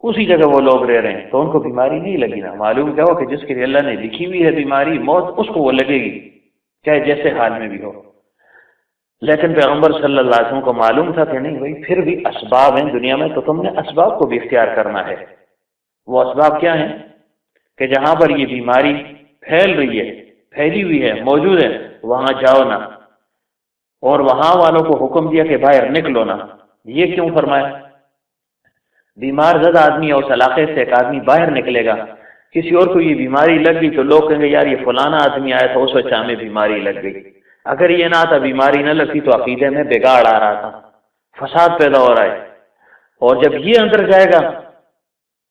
اسی جگہ وہ لوگ رہ رہے ہیں، تو ان کو بیماری نہیں لگی نا۔ معلوم کیا ہو کہ جس کے لیے اللہ نے لکھی ہوئی ہے بیماری موت، اس کو وہ لگے گی چاہے جیسے حال میں بھی ہو۔ لیکن پیغمبر صلی اللہ علیہ وسلم کو معلوم تھا کہ نہیں بھائی پھر بھی اسباب ہیں دنیا میں، تو تم نے اسباب کو بھی اختیار کرنا ہے۔ وہ اسباب کیا ہیں کہ جہاں پر یہ بیماری پھیل رہی ہے، پھیلی ہوئی ہے، موجود ہے، وہاں جاؤ نا، اور وہاں والوں کو حکم دیا کہ باہر نکلو نا۔ یہ کیوں فرمایا؟ بیمار زدہ آدمی ہے، اس علاقے سے ایک آدمی باہر نکلے گا، کسی اور کو یہ بیماری لگ گئی تو لوگ کہیں گے یار یہ فلانا آدمی آیا تھا اس وجہ ہمیں بیماری لگ گئی۔ اگر یہ نہ تھا بیماری نہ لگتی تو عقیدے میں بگاڑ آ رہا تھا، فساد پیدا ہو رہا ہے۔ اور جب یہ اندر جائے گا،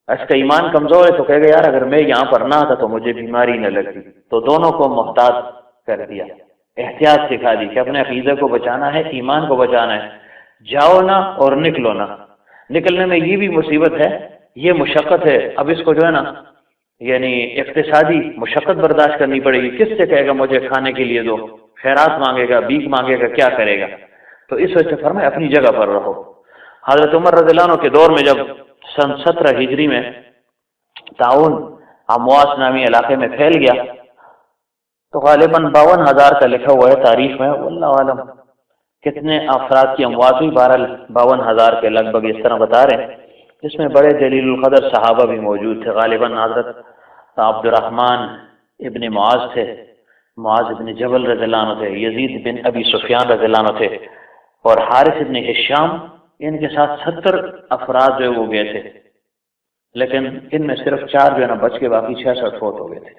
اس کا ایمان کمزور ہے تو کہے گا یار اگر میں یہاں پر نہ آتا تو مجھے بیماری نہ لگتی۔ تو دونوں کو محتاط کر دیا، احتیاط سکھا دی کہ اپنے عقیدے کو بچانا ہے، ایمان کو بچانا ہے، جاؤ نہ اور نکلو نہ۔ نکلنے میں یہ بھی مصیبت ہے، یہ مشقت ہے، اب اس کو جو ہے نا یعنی اقتصادی مشقت برداشت کرنی پڑے گی۔ کس سے کہے گا مجھے کھانے کے لیے دو، خیرات مانگے گا، بھیک مانگے گا، کیا کرے گا؟ تو اس وجہ سے فرمایا اپنی جگہ پر رہو۔ حضرت عمر رضی اللہ عنہ کے دور میں جب سن 17 ہجری میں طاعون امواس نامی علاقے میں پھیل گیا تو غالباً 52,000 کا لکھا ہوا ہے تاریخ میں، واللہ عالم کتنے افراد کی اموات ہوئی، بہرحال 52,000 کے لگ بھگ اس طرح بتا رہے ہیں، جس میں بڑے جلیل القدر صحابہ بھی موجود تھے۔ غالباً حضرت عبد الرحمن ابن معاذ تھے، معاذ ابن جبل رضی اللہ عنہ تھے، یزید بن ابی سفیان رضی اللہ عنہ تھے، اور حارث ابن ہشام، ان کے ساتھ 70 افراد جو وہ گئے تھے، لیکن ان میں صرف 4 جو ہے نا بچ کے باقی 66 فوت ہو گئے تھے۔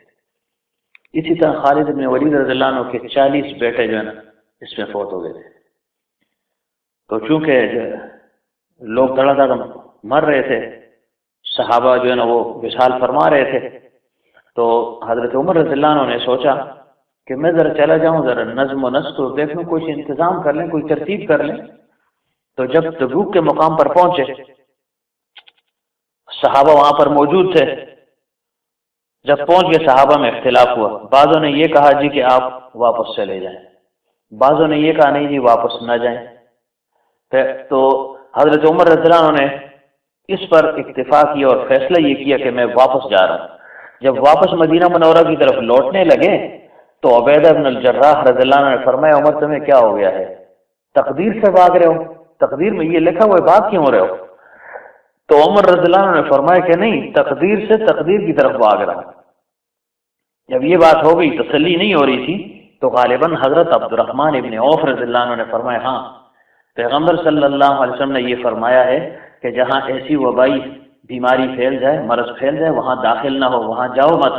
اسی طرح خالد ابن ولید رضی اللہ عنہ کے 40 بیٹے جو ہے نا اس میں فوت ہو گئے تھے۔ تو چونکہ لوگ دڑا دڑ مر رہے تھے، صحابہ جو ہے نا وہ وصال فرما رہے تھے، تو حضرت عمر رضی اللہ عنہ نے سوچا کہ میں ذرا چلا جاؤں، ذرا نظم و نسق دیکھ لوں، کوئی انتظام کر لیں، کوئی ترتیب کر لیں۔ تو جب تبوک کے مقام پر پہنچے، صحابہ وہاں پر موجود تھے، جب پہنچ گئے صحابہ میں اختلاف ہوا، بعضوں نے یہ کہا جی کہ آپ واپس چلے جائیں، بعضوں نے یہ کہا نہیں جی واپس نہ جائیں۔ تو حضرت عمر رضی اللہ عنہ نے اس پر اکتفا کیا اور فیصلہ یہ کیا کہ میں واپس جا رہا ہوں۔ جب واپس مدینہ منورہ کی طرف لوٹنے لگے تو عبیدہ بن الجراح رضی اللہ عنہ نے فرمایا عمر تمہیں کیا ہو گیا ہے، تقدیر سے بھاگ رہے ہو، تقدیر میں یہ لکھا ہوا ہے بھاگ کیوں رہے ہو؟ تو عمر رضی اللہ عنہ نے فرمایا کہ نہیں، تقدیر سے تقدیر کی طرف بھاگ رہا ہوں۔ جب یہ بات ہو گئی، تسلی نہیں ہو رہی تھی، تو غالباً حضرت عبد الرحمن ابن عوف رضی اللہ عنہ نے فرمایا ہاں پیغمبر صلی اللہ علیہ وسلم نے یہ فرمایا ہے کہ جہاں ایسی وبائی بیماری پھیل جائے، مرض پھیل جائے، وہاں داخل نہ ہو، وہاں جاؤ مت،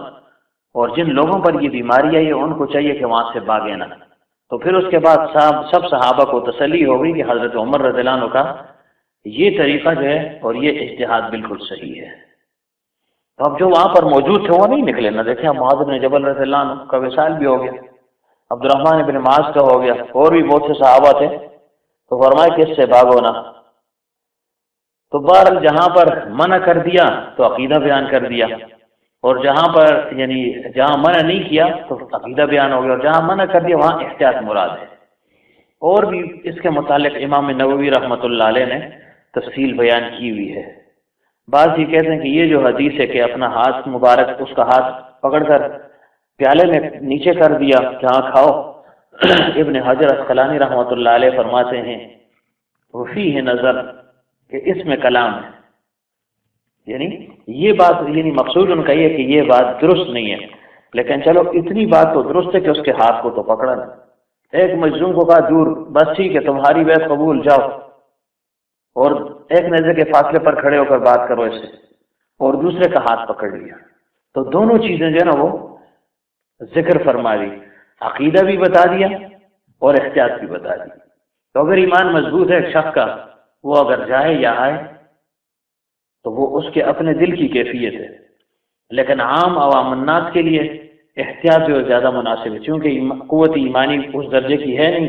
اور جن لوگوں پر یہ بیماری ہے ان کو چاہیے کہ وہاں سے بھاگے نہ۔ تو پھر اس کے بعد سب صحابہ کو تسلی ہو گئی کہ حضرت عمر رضی اللہ عنہ کا یہ طریقہ جو ہے اور یہ اجتہاد بالکل صحیح ہے۔ تو اب جو وہاں پر موجود تھے وہ نہیں نکلے نہ، دیکھیں معاذ بن جبل رضی اللہ عنہ کا وصال بھی ہو گیا، عبد الرحمن بن معاذ کا ہو گیا، اور بھی بہت سے صحابہ تھے، تو فرمایا کہ اس سے بھاگو نہ۔ تو بہرحال جہاں پر منع کر دیا تو عقیدہ بیان کر دیا، اور جہاں پر یعنی جہاں منع نہیں کیا تو عقیدہ بیان ہو گیا، اور جہاں منع کر دیا وہاں احتیاط مراد ہے۔ اور بھی اس کے متعلق امام نووی رحمۃ اللہ علیہ نے تفصیل بیان کی ہوئی ہے۔ بعض یہ کہتے ہیں کہ یہ جو حدیث ہے کہ اپنا ہاتھ مبارک اس کا ہاتھ پکڑ کر پیالے میں نیچے کر دیا کہ ہاں کھاؤ، ابن حجر عسقلانی رحمۃ اللہ علیہ فرماتے ہیں وفی ہے نظر کہ اس میں کلام ہے، یعنی یہ بات یعنی مقصود ان کا یہ کہ یہ بات درست نہیں ہے، لیکن چلو اتنی بات تو درست ہے کہ اس کے ہاتھ کو تو پکڑا نا۔ ایک مجنون کو کہا دور، بس ٹھیک ہے تمہاری بیعت قبول، جاؤ، اور ایک نیزے کے فاصلے پر کھڑے ہو کر بات کرو اس سے، اور دوسرے کا ہاتھ پکڑ لیا۔ تو دونوں چیزیں جو ہے نا وہ ذکر فرما دی، عقیدہ بھی بتا دیا اور احتیاط بھی بتا دی۔ تو اگر ایمان مضبوط ہے ایک شخص کا، وہ اگر جائے یا آئے تو وہ اس کے اپنے دل کی کیفیت ہے، لیکن عام عوام الناس کے لیے احتیاط جو زیادہ مناسب ہے، چونکہ قوت ایمانی اس درجے کی ہے نہیں،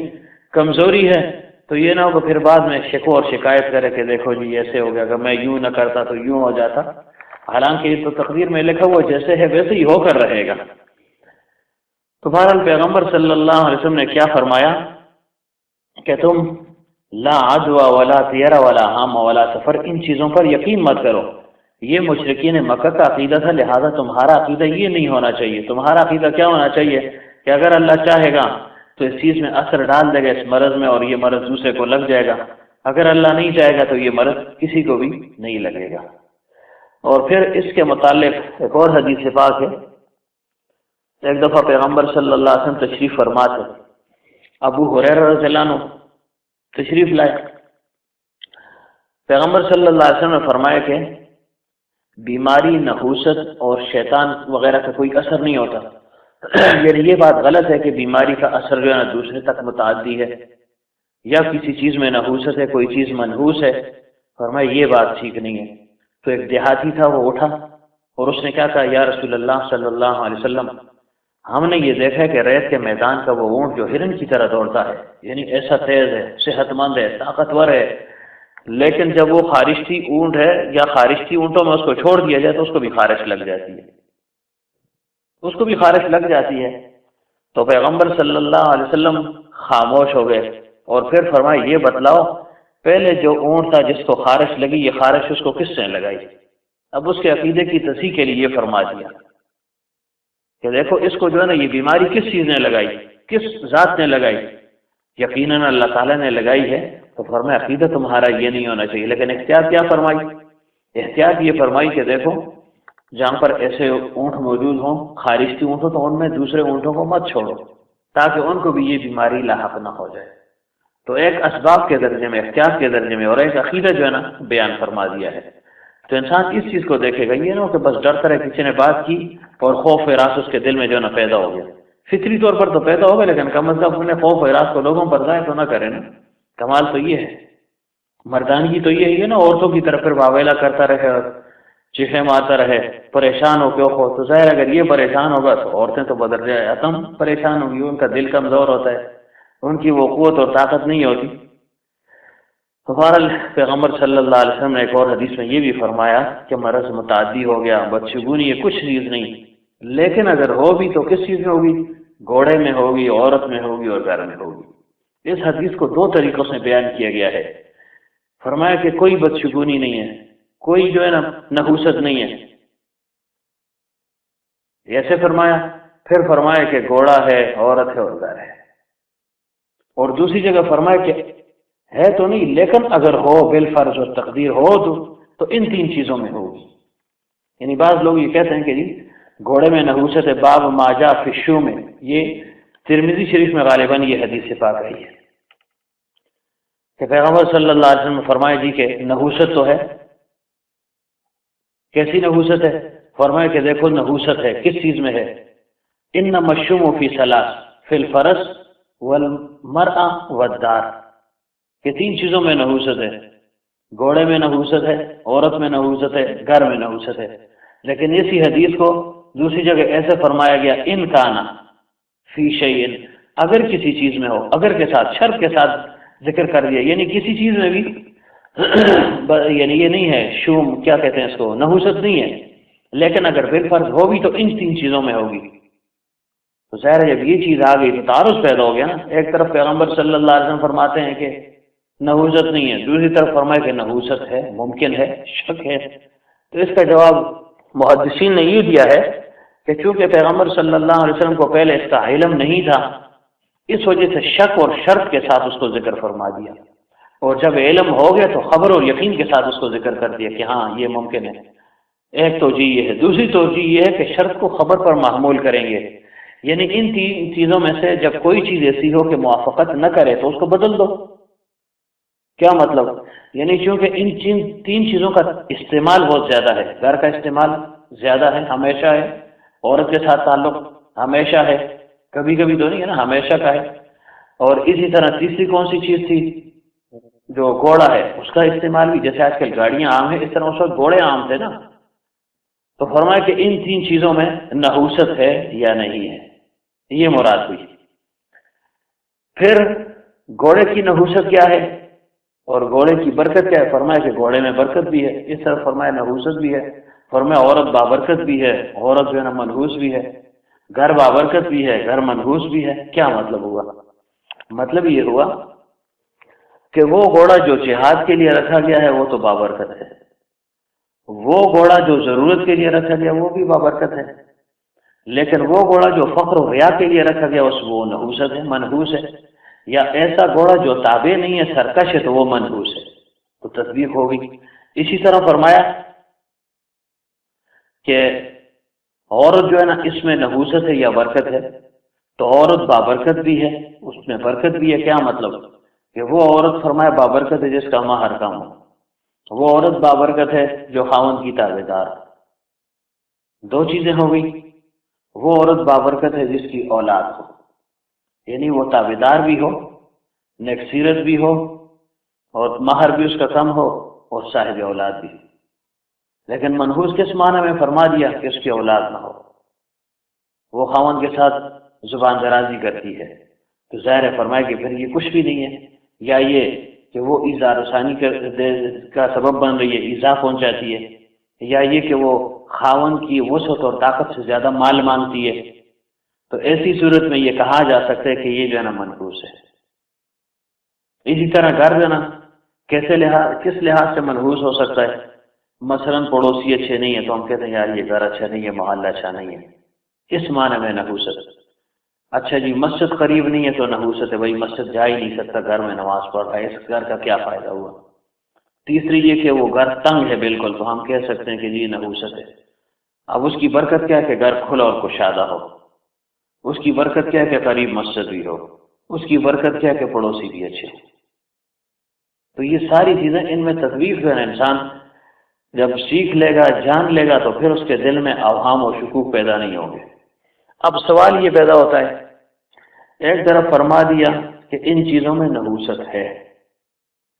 کمزوری ہے، تو یہ نہ ہو کہ پھر بعد میں شکوہ اور شکایت کرے کہ دیکھو جی ایسے ہو گیا، اگر میں یوں نہ کرتا تو یوں ہو جاتا، حالانکہ یہ تو تقدیر میں لکھا ہوا جیسے ہے ویسے ہی ہو کر رہے گا۔ تو بہرحال پیغمبر صلی اللہ علیہ وسلم نے کیا فرمایا کہ تم لا عدوى ولا طیر ولا حام ولا سفر، ان چیزوں پر یقین مت کرو۔ یہ مشرکین مکہ کا عقیدہ تھا، لہذا تمہارا عقیدہ یہ نہیں ہونا چاہیے۔ تمہارا عقیدہ کیا ہونا چاہیے کہ اگر اللہ چاہے گا تو اس چیز میں اثر ڈال دے گا اس مرض میں، اور یہ مرض دوسرے کو لگ جائے گا، اگر اللہ نہیں چاہے گا تو یہ مرض کسی کو بھی نہیں لگے گا۔ اور پھر اس کے متعلق ایک اور حدیث پاک ہے، ایک دفعہ پیغمبر صلی اللہ علیہ وسلم تشریف فرما تھے، ابو ہریرہ رضی اللہ عنہ تشریف لائے، پیغمبر صلی اللہ علیہ وسلم نے فرمایا کہ بیماری، نحوست اور شیطان وغیرہ کا کوئی اثر نہیں ہوتا، یعنی یہ بات غلط ہے کہ بیماری کا اثر جو ہے نا دوسرے تک متعدی ہے، یا کسی چیز میں نحوست ہے، کوئی چیز منحوس ہے، فرمایا یہ بات ٹھیک نہیں ہے۔ تو ایک دیہاتی تھا، وہ اٹھا اور اس نے کیا کہا، یا رسول اللہ صلی اللہ علیہ وسلم، ہم نے یہ دیکھا ہے کہ ریت کے میدان کا وہ اونٹ جو ہرن کی طرح دوڑتا ہے، یعنی ایسا تیز ہے، صحت مند ہے، طاقتور ہے، لیکن جب وہ خارشتی اونٹ ہے یا خارشتی اونٹوں میں اس کو چھوڑ دیا جائے تو اس کو بھی خارش لگ جاتی ہے، اس کو بھی خارش لگ جاتی ہے۔ تو پیغمبر صلی اللہ علیہ وسلم خاموش ہو گئے اور پھر فرمایا یہ بتلاؤ پہلے جو اونٹ تھا جس کو خارش لگی، یہ خارش اس کو کس نے لگائی؟ اب اس کے عقیدے کی تصحیح کے لیے یہ فرما دیا کہ دیکھو اس کو جو ہے نا یہ بیماری کس چیز نے لگائی، کس ذات نے لگائی؟ یقیناً اللہ تعالیٰ نے لگائی ہے۔ تو فرمایا عقیدہ تمہارا یہ نہیں ہونا چاہیے، لیکن احتیاط کیا فرمائی؟ احتیاط یہ فرمائی کہ دیکھو جہاں پر ایسے اونٹ موجود ہوں، خارشتی اونٹ ہو، تو ان میں دوسرے اونٹوں کو مت چھوڑو تاکہ ان کو بھی یہ بیماری لاحق نہ ہو جائے۔ تو ایک اسباب کے درجے میں، احتیاط کے درجے میں، اور ایک عقیدہ جو ہے نا بیان فرما دیا ہے۔ تو انسان اس چیز کو دیکھے گا، یہ نہ ہو کہ بس ڈرتا رہے، کسی نے بات کی اور خوف و ہراس اس کے دل میں جو ہے نا پیدا ہو گیا۔ فطری طور پر تو پیدا ہوگا، لیکن کم از کم اپنے خوف و ہراس کو لوگوں پر ظاہر تو نہ کرے نا۔ کمال تو یہ ہے، مردانگی تو یہ ہے نا، عورتوں کی طرف پھر واویلا کرتا رہے اور چیخیں مارتا رہے، پریشان ہو کے ہو، تو ظاہر اگر یہ پریشان ہوگا تو عورتیں تو بدر جائے اتم پریشان ہوں گی، ان کا دل کمزور ہوتا ہے، ان کی وہ قوت اور طاقت نہیں ہوتی۔ تو بہرحال پیغمبر صلی اللہ علیہ وسلم نے ایک اور حدیث میں یہ بھی فرمایا کہ مرض متعدی ہو گیا، بدشگونی ہے، کچھ چیز نہیں، لیکن اگر ہو بھی تو کس چیز میں ہوگی؟ گھوڑے میں ہوگی، عورت میں ہوگی اور گھر میں ہوگی۔ اس حدیث کو دو طریقوں سے بیان کیا گیا ہے۔ فرمایا کہ کوئی بدشگونی نہیں ہے، کوئی جو ہے نا نحوست نہیں ہے، ایسے فرمایا پھر فرمایا کہ گھوڑا ہے، عورت ہے اور گھر ہے، اور دوسری جگہ فرمایا کہ ہے تو نہیں لیکن اگر ہو بالفرض اور تقدیر ہو تو ان تین چیزوں میں ہوگی۔ یعنی بعض لوگ یہ کہتے ہیں کہ جی گھوڑے میں نحوست ہے، باب ما جاء فی الشوم میں، یہ ترمذی شریف میں غالباً یہ حدیث پاک آئی ہے کہ پیغمبر صلی اللہ علیہ وسلم نے فرمایا جی کہ نحوست تو ہے۔ کیسی نحوست ہے؟ فرمایا کہ دیکھو نحوست ہے کس چیز میں ہے، انما الشوم فی ثلاث، فی الفرس والمرأة والدار، کہ تین چیزوں میں نحوست ہے، گھوڑے میں نحوست ہے، عورت میں نحوست ہے، گھر میں نحوست ہے۔ لیکن اسی حدیث کو دوسری جگہ ایسے فرمایا گیا ان کانا فی شیء، اگر کسی چیز میں ہو، اگر کے ساتھ شرط کے ساتھ ذکر کر دیا، یعنی کسی چیز میں بھی یعنی یہ نہیں ہے شوم کیا کہتے ہیں اس کو، نحوست نہیں ہے، لیکن اگر بالفرض ہوگی تو ان تین چیزوں میں ہوگی۔ تو ظاہر ہے جب یہ چیز آ گئی تو تعارض پیدا ہو گیا نا، ایک طرف پیغمبر صلی اللہ علیہ وسلم فرماتے ہیں کہ نحوست نہیں ہے، دوسری طرف فرمائے کہ نحوست ہے، ممکن ہے، شک ہے۔ تو اس کا جواب محدثین نے یہ دیا ہے کہ چونکہ پیغمبر صلی اللہ علیہ وسلم کو پہلے اس کا علم نہیں تھا، اس وجہ سے شک اور شرط کے ساتھ اس کو ذکر فرما دیا، اور جب علم ہو گیا تو خبر اور یقین کے ساتھ اس کو ذکر کر دیا کہ ہاں یہ ممکن ہے۔ ایک توجہ یہ ہے، دوسری توجہ یہ ہے کہ شرط کو خبر پر محمول کریں گے، یعنی ان تین چیزوں میں سے جب کوئی چیز ایسی ہو کہ موافقت نہ کرے تو اس کو بدل دو۔ کیا مطلب؟ یعنی چونکہ ان تین چیزوں کا استعمال بہت زیادہ ہے، گھر کا استعمال زیادہ ہے، ہمیشہ ہے، عورت کے ساتھ تعلق ہمیشہ ہے، کبھی کبھی تو نہیں ہے نا، ہمیشہ کا ہے، اور اسی طرح تیسری کون سی چیز تھی؟ جو گھوڑا ہے اس کا استعمال بھی، جیسے آج کل گاڑیاں عام ہیں اس طرح اس وقت گھوڑے عام تھے نا۔ تو فرمایا کہ ان تین چیزوں میں نحوست ہے یا نہیں ہے، یہ مراد ہوئی۔ پھر گھوڑے کی نحوست کیا ہے اور گھوڑے کی برکت کیا ہے؟ فرمایا کہ گھوڑے میں برکت بھی ہے، اس طرح فرمایا نحوست بھی ہے، فرمایا عورت بابرکت بھی ہے، عورت جو ہے نا منحوس بھی ہے، گھر بابرکت بھی ہے، گھر منحوس بھی ہے۔ کیا مطلب ہوا؟ مطلب یہ ہوا کہ وہ گھوڑا جو جہاد کے لیے رکھا گیا ہے وہ تو بابرکت ہے، وہ گھوڑا جو ضرورت کے لیے رکھا گیا وہ بھی بابرکت ہے، لیکن وہ گھوڑا جو فخر و ریا کے لیے رکھا گیا اس وہ نحوست ہے، منحوس ہے، یا ایسا گھوڑا جو تابع نہیں ہے، سرکش ہے، تو وہ منحوس ہے، تو تصدیق ہوگی۔ اسی طرح فرمایا کہ عورت جو ہے نا اس میں نحوست ہے یا برکت ہے، تو عورت بابرکت بھی ہے، اس میں برکت بھی ہے۔ کیا مطلب؟ کہ وہ عورت فرمایا بابرکت ہے جس کا مہر کم ہو، وہ عورت بابرکت ہے جو خاوند کی تابع دار ہو۔ دو چیزیں ہو گئی، وہ عورت بابرکت ہے جس کی اولاد ہو، یعنی وہ تابع دار بھی ہو، نیک سیرت بھی ہو، اور مہر بھی اس کا کم ہو، اور صاحب اولاد بھی۔ لیکن منحوس کس معنی میں فرما دیا؟ کہ اس کی اولاد نہ ہو، وہ خاوند کے ساتھ زبان درازی کرتی ہے، تو ظاہر فرمائے کہ پھر یہ کچھ بھی نہیں ہے، یا یہ کہ وہ ایذا رسانی کا سبب بن رہی ہے، ایذا پہنچاتی ہے، یا یہ کہ وہ خاوند کی وسعت اور طاقت سے زیادہ مال مانگتی ہے، تو ایسی صورت میں یہ کہا جا سکتا ہے کہ یہ جو ہے نا منحوس ہے۔ اسی طرح گھر جو ہے نا کس لحاظ سے منحوس ہو سکتا ہے؟ مثلا پڑوسی اچھے نہیں ہے تو ہم کہتے ہیں یار یہ گھر اچھا نہیں ہے، محلہ اچھا نہیں ہے، اس معنی میں نحوست۔ اچھا جی مسجد قریب نہیں ہے تو نحوست ہے، بھائی مسجد جا ہی نہیں سکتا، گھر میں نماز پڑھ رہا ہے، اس گھر کا کیا فائدہ ہوا؟ تیسری یہ کہ وہ گھر تنگ ہے بالکل، تو ہم کہہ سکتے ہیں کہ جی نحوست ہے۔ اب اس کی برکت کیا ہے کہ گھر کھلا اور کشادہ ہو، اس کی برکت کیا ہے کہ قریب مسجد بھی ہو، اس کی برکت کیا ہے کہ پڑوسی بھی اچھے ہو۔ تو یہ ساری چیزیں ان میں تطبیق جو ہے انسان جب سیکھ لے گا، جان لے گا، تو پھر اس کے دل میں اوہام و شکوک پیدا نہیں ہوں گے۔ اب سوال یہ پیدا ہوتا ہے، ایک طرف فرما دیا کہ ان چیزوں میں نحوست ہے،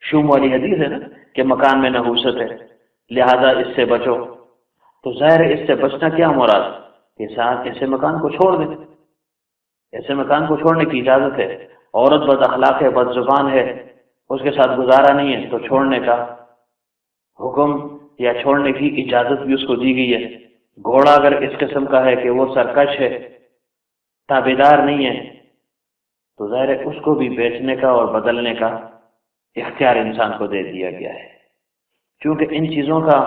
شوم والی حدیث ہے نا کہ مکان میں نحوست ہے لہذا اس سے بچو، تو ظاہر ہے اس سے بچنا کیا مراد؟ کہ ساتھ ایسے مکان کو چھوڑ دیں، ایسے مکان کو چھوڑنے کی اجازت ہے۔ عورت بد اخلاق ہے، بد زبان ہے، اس کے ساتھ گزارا نہیں ہے، تو چھوڑنے کا حکم یا چھوڑنے کی اجازت بھی اس کو دی گئی ہے۔ گھوڑا اگر اس قسم کا ہے کہ وہ سرکش ہے، تابعدار نہیں ہے، تو ظاہر ہے اس کو بھی بیچنے کا اور بدلنے کا اختیار انسان کو دے دیا گیا ہے، کیونکہ ان چیزوں کا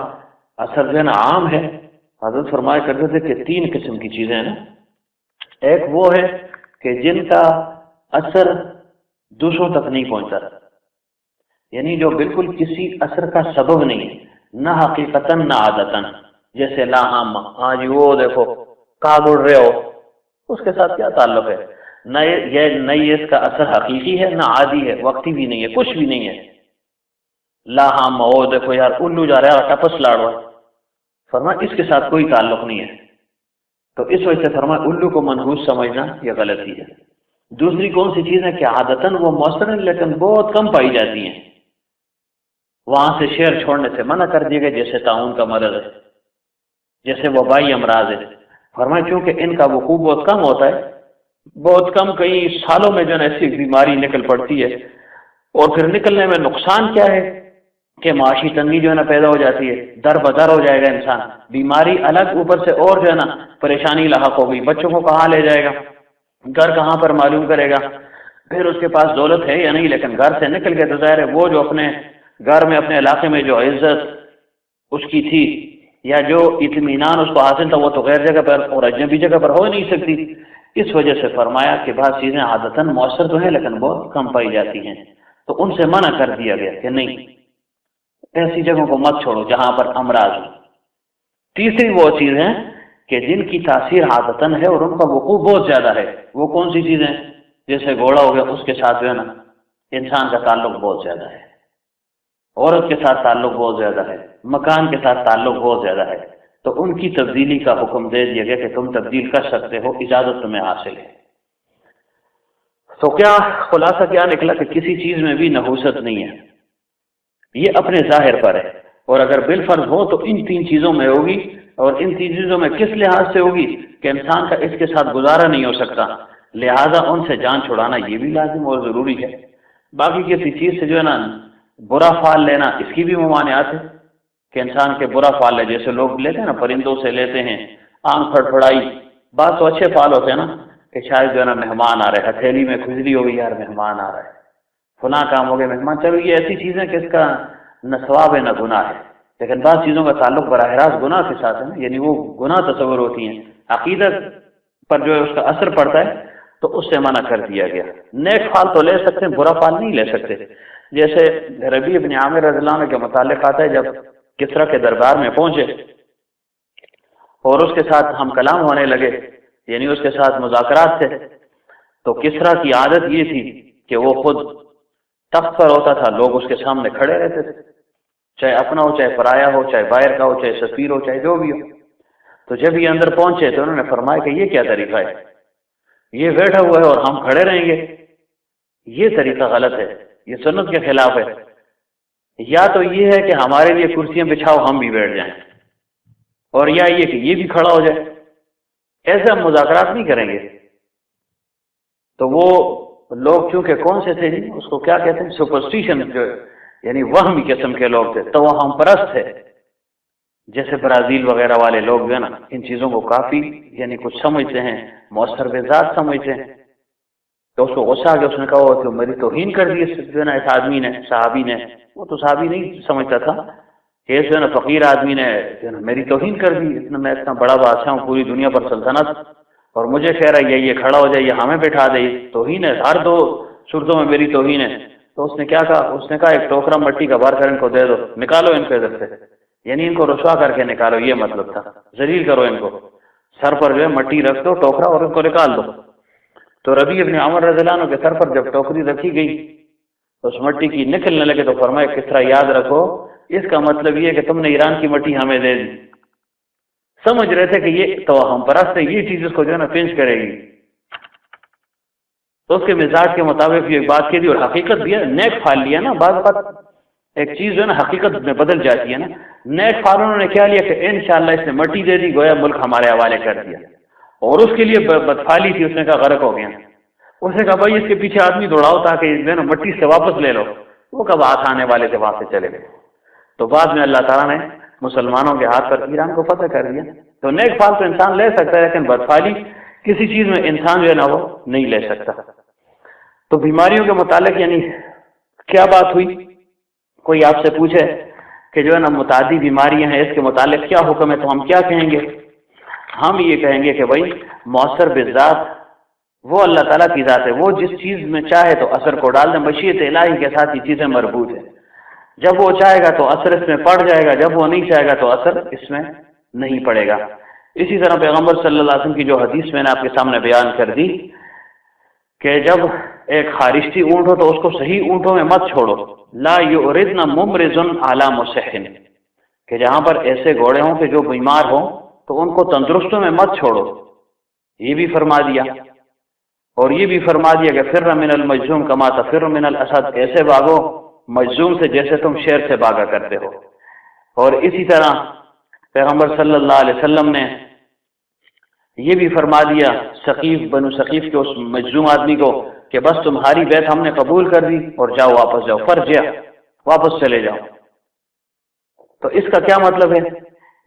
اثر جو ہے نا عام ہے۔ حضرت فرمایا کرتے تھے کہ تین قسم کی چیزیں ہیں نا، ایک وہ ہے کہ جن کا اثر دوسروں تک نہیں پہنچتا، یعنی جو بالکل کسی اثر کا سبب نہیں ہے، نہ حقیقتاً نہ عادتاً، جیسے لا ہم آج وہ دیکھو کاغ اڑ رہے ہو، اس کے ساتھ کیا تعلق ہے؟ نہ یہ اس کا اثر حقیقی ہے، نہ عادی ہے، وقتی بھی نہیں ہے، کچھ بھی نہیں ہے۔ لا ہم وہ دیکھو یار الو جا رہا ہے ٹپس لاڑ رہا ہے، فرمایا اس کے ساتھ کوئی تعلق نہیں ہے۔ تو اس وجہ سے فرمایا الو کو منحوس سمجھنا یہ غلطی ہے۔ دوسری کون سی چیز ہے کہ عادتاً وہ مؤثر ہیں لیکن بہت کم پائی جاتی ہیں، وہاں سے شہر چھوڑنے سے منع کر دیے گئے، جیسے طاعون کا مرض ہے، جیسے وبائی امراض ہے۔ فرمایا کیونکہ ان کا وقوع بہت کم ہوتا ہے، بہت کم، کئی سالوں میں جو ہے ایسی بیماری نکل پڑتی ہے، اور پھر نکلنے میں نقصان کیا ہے کہ معاشی تنگی جو ہے نا پیدا ہو جاتی ہے، در بدر ہو جائے گا انسان، بیماری الگ، اوپر سے اور جو ہے نا پریشانی لاحق ہو گئی، بچوں کو کہاں لے جائے گا، گھر کہاں پر معلوم کرے گا، پھر اس کے پاس دولت ہے یا نہیں، لیکن گھر سے نکل کے تو ظاہر ہے وہ جو اپنے گھر میں اپنے علاقے میں جو عزت اس کی تھی یا جو اطمینان اس کو حاصل تھا وہ تو غیر جگہ پر اور اجنبی جگہ پر ہو نہیں سکتی۔ اس وجہ سے فرمایا کہ بعض چیزیں عادتاً مؤثر تو ہیں لیکن بہت کم پائی جاتی ہیں، تو ان سے منع کر دیا گیا کہ نہیں، ایسی جگہوں کو مت چھوڑو جہاں پر امراض ہو۔ تیسری وہ چیز ہے کہ جن کی تاثیر عادتاً ہے اور ان کا وقوع بہت زیادہ ہے، وہ کون سی چیزیں؟ جیسے گھوڑا ہو گیا، اس کے ساتھ جو ہے نا انسان کا تعلق بہت زیادہ ہے، عورت کے ساتھ تعلق بہت زیادہ ہے، مکان کے ساتھ تعلق بہت زیادہ ہے، تو ان کی تبدیلی کا حکم دے دیا گیا کہ تم تبدیل کر سکتے ہو، اجازت تمہیں حاصل ہے۔ تو کیا خلاصہ کیا نکلا کہ کسی چیز میں بھی نحوست نہیں ہے، یہ اپنے ظاہر پر ہے، اور اگر بالفرض ہو تو ان تین چیزوں میں ہوگی، اور ان تین چیزوں میں کس لحاظ سے ہوگی کہ انسان کا اس کے ساتھ گزارا نہیں ہو سکتا، لہذا ان سے جان چھڑانا یہ بھی لازم اور ضروری ہے۔ باقی کسی چیز سے جو ہے نا برا فال لینا، اس کی بھی ممانعات ہے کہ انسان کے برا فال لے، جیسے لوگ لیتے ہیں نا پرندوں سے لیتے ہیں، آنکھ پھڑپھڑائی، بات تو اچھے فال ہوتے ہیں نا کہ شاید جو ہے نا مہمان آ رہے، ہتھیلی میں کھجلی ہو گئی، یار مہمان آ رہا ہے، فلاں کام ہو گیا مہمان، چلو یہ ایسی چیزیں کہ اس کا نہ ثواب ہے نہ گناہ ہے، لیکن بعض چیزوں کا تعلق براہ راست گناہ کے ساتھ ہے نا، یعنی وہ گناہ تصور ہوتی ہیں، عقیدت پر جو ہے اس کا اثر پڑتا ہے، تو اس سے منع کر دیا گیا۔ نیک فال تو لے سکتے ہیں، برا فال نہیں لے سکتے۔ جیسے ربیع بن عامر رضی اللہ عنہ کے متعلق آتا ہے، جب کسریٰ کے دربار میں پہنچے اور اس کے ساتھ ہم کلام ہونے لگے، یعنی اس کے ساتھ مذاکرات تھے، تو کسریٰ کی عادت یہ تھی کہ وہ خود تخت پر ہوتا تھا، لوگ اس کے سامنے کھڑے رہتے تھے، چاہے اپنا ہو، چاہے پرایا ہو، چاہے باہر کا ہو، چاہے سفیر ہو، چاہے جو بھی ہو۔ تو جب یہ اندر پہنچے تو انہوں نے فرمایا کہ یہ کیا طریقہ ہے، یہ بیٹھا ہوا ہے اور ہم کھڑے رہیں گے، یہ طریقہ غلط ہے، یہ سنت کے خلاف ہے، یا تو یہ ہے کہ ہمارے لیے کرسیاں بچھاؤ ہم بھی بیٹھ جائیں، اور یا یہ کہ یہ بھی کھڑا ہو جائے، ایسے ہم مذاکرات نہیں کریں گے۔ تو وہ لوگ چونکہ کون سے تھے جی، اس کو کیا کہتے ہیں، سپرسٹیشن، جو یعنی وہمی قسم کے لوگ تھے، توہم پرست تھے، جیسے برازیل وغیرہ والے لوگ جو ہے نا ان چیزوں کو کافی یعنی کچھ سمجھتے ہیں، مؤثر بذات سمجھتے ہیں۔ تو اس کو غصہ آ گیا، اس نے کہا وہ میری توہین کر دی جو ہے نا اس آدمی نے، صحابی نے، وہ تو صحابی نہیں سمجھتا تھا کہ جو ہے نا فقیر آدمی نے جو ہے نا میری توہین کر دی، میں اتنا بڑا بادشاہ ہوں، پوری دنیا پر سلطنت، اور مجھے کہہ رہا ہے یہ کھڑا ہو جائے، یہ ہمیں بٹھا دے، توہین ہے، ہر دو صورتوں میں میری توہین ہے۔ تو اس نے کیا کہا، اس نے کہا ایک ٹوکرا مٹی کا بھر کر ان کو دے دو، نکالو ان کو ادھر سے، یعنی ان کو رسوا کر کے نکالو، یہ مطلب تھا، ذلیل کرو ان کو، سر پر جو ہے مٹی رکھ دو ٹوکرا اور ان کو نکال دو۔ تو ربیع بن عامر رضی اللہ عنہ کے سر پر جب ٹوکری رکھی گئی اس مٹی کی نکلنے لگے تو فرمایا کس طرح یاد رکھو، اس کا مطلب یہ ہے کہ تم نے ایران کی مٹی ہمیں دے دی۔ سمجھ رہے تھے کہ یہ توہم پرست ہے، یہ چیز اس کو جو ہے نا پنچ کرے گی، تو اس کے مزاج کے مطابق یہ بات کہہ دی، اور حقیقت بھی ہے، نیک پھال لیا نا، بعض بات ایک چیز جو ہے نا حقیقت میں بدل جاتی ہے نا، نیک پھال انہوں نے کیا لیا کہ انشاءاللہ اس نے مٹی دے دی، گویا ملک ہمارے حوالے کر دیا، اور اس کے لیے بدفعالی تھی، اس نے کہا غرق ہو گیا، اس نے کہا بھائی اس کے پیچھے آدمی دوڑاؤ تاکہ جو ہے نا مٹی سے واپس لے لو، وہ کب ہاتھ آنے والے تھے وہاں سے چلے گئے، تو بعد میں اللہ تعالیٰ نے مسلمانوں کے ہاتھ پر ایران کو فتح کر دیا۔ تو نیک پھال تو انسان لے سکتا ہے، لیکن بدفعلی کسی چیز میں انسان جو ہے نا وہ نہیں لے سکتا۔ تو بیماریوں کے متعلق یعنی کیا بات ہوئی، کوئی آپ سے پوچھے کہ جو ہے نا متعدی بیماریاں ہیں، اس کے متعلق کیا حکم ہے، تو ہم کیا کہیں گے ہم یہ کہیں گے کہ بھائی مؤثر بالذات وہ اللہ تعالیٰ کی ذات ہے، وہ جس چیز میں چاہے تو اثر کو ڈال دیں، مشیت الہی کے ساتھ یہ چیزیں مربوط ہیں، جب وہ چاہے گا تو اثر اس میں پڑ جائے گا، جب وہ نہیں چاہے گا تو اثر اس میں نہیں پڑے گا۔ اسی طرح پیغمبر صلی اللہ علیہ وسلم کی جو حدیث میں نے آپ کے سامنے بیان کر دی کہ جب ایک خارشتی اونٹ ہو تو اس کو صحیح اونٹوں میں مت چھوڑو، لا یؤردن ممرض علی مسحن، کہ جہاں پر ایسے گھوڑے ہوں کہ جو بیمار ہوں تو ان کو تندرستوں میں مت چھوڑو، یہ بھی فرما دیا۔ اور یہ بھی فرما دیا کہ فر من المجذوم کما تفر من الاسد، ایسے بھاگو مجذوم سے جیسے تم شیر سے بھاگا کرتے ہو۔ اور اسی طرح پیغمبر صلی اللہ علیہ وسلم نے یہ بھی فرما دیا ثقیف بنو ثقیف کے اس مجذوم آدمی کو کہ بس تمہاری بیعت ہم نے قبول کر دی اور جاؤ واپس جاؤ، فرجع، واپس چلے جاؤ۔ تو اس کا کیا مطلب ہے؟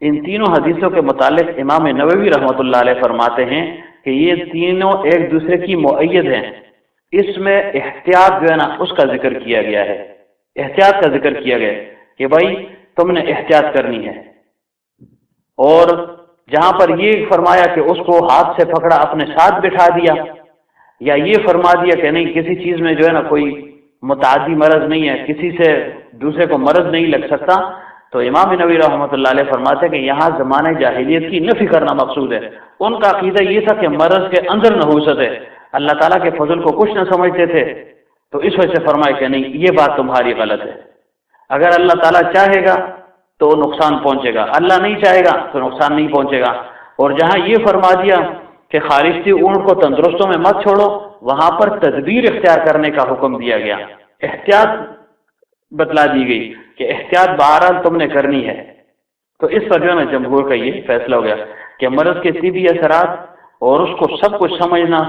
ان تینوں حدیثوں کے متعلق امام نووی رحمۃ اللہ علیہ فرماتے ہیں کہ یہ تینوں ایک دوسرے کی مؤید ہیں، اس میں احتیاط جو ہے نا اس کا ذکر کیا گیا ہے، احتیاط کا ذکر کیا گیا ہے کہ بھائی تم نے احتیاط کرنی ہے۔ اور جہاں پر یہ فرمایا کہ اس کو ہاتھ سے پکڑا اپنے ساتھ بٹھا دیا، یا یہ فرما دیا کہ نہیں کسی چیز میں جو ہے نا کوئی متعدی مرض نہیں ہے، کسی سے دوسرے کو مرض نہیں لگ سکتا، تو امام نووی رحمۃ اللہ علیہ فرماتے ہیں کہ یہاں زمانہ جاہلیت کی نفی کرنا مقصود ہے۔ ان کا عقیدہ یہ تھا کہ مرض کے اندر نحوست ہے، اللہ تعالیٰ کے فضل کو کچھ نہ سمجھتے تھے، تو اس وجہ سے فرمایا کہ نہیں یہ بات تمہاری غلط ہے، اگر اللہ تعالیٰ چاہے گا تو نقصان پہنچے گا، اللہ نہیں چاہے گا تو نقصان نہیں پہنچے گا۔ اور جہاں یہ فرما دیا کہ خارشتی اونٹ کو تندرستوں میں مت چھوڑو، وہاں پر تدبیر اختیار کرنے کا حکم دیا گیا، احتیاط بتلا دی گئی کہ احتیاط بہرحال تم نے کرنی ہے۔ تو اس پر جو ہے نا جمہور کا یہ فیصلہ ہو گیا کہ مرض کے طبی اثرات اور اس کو سب کچھ سمجھنا،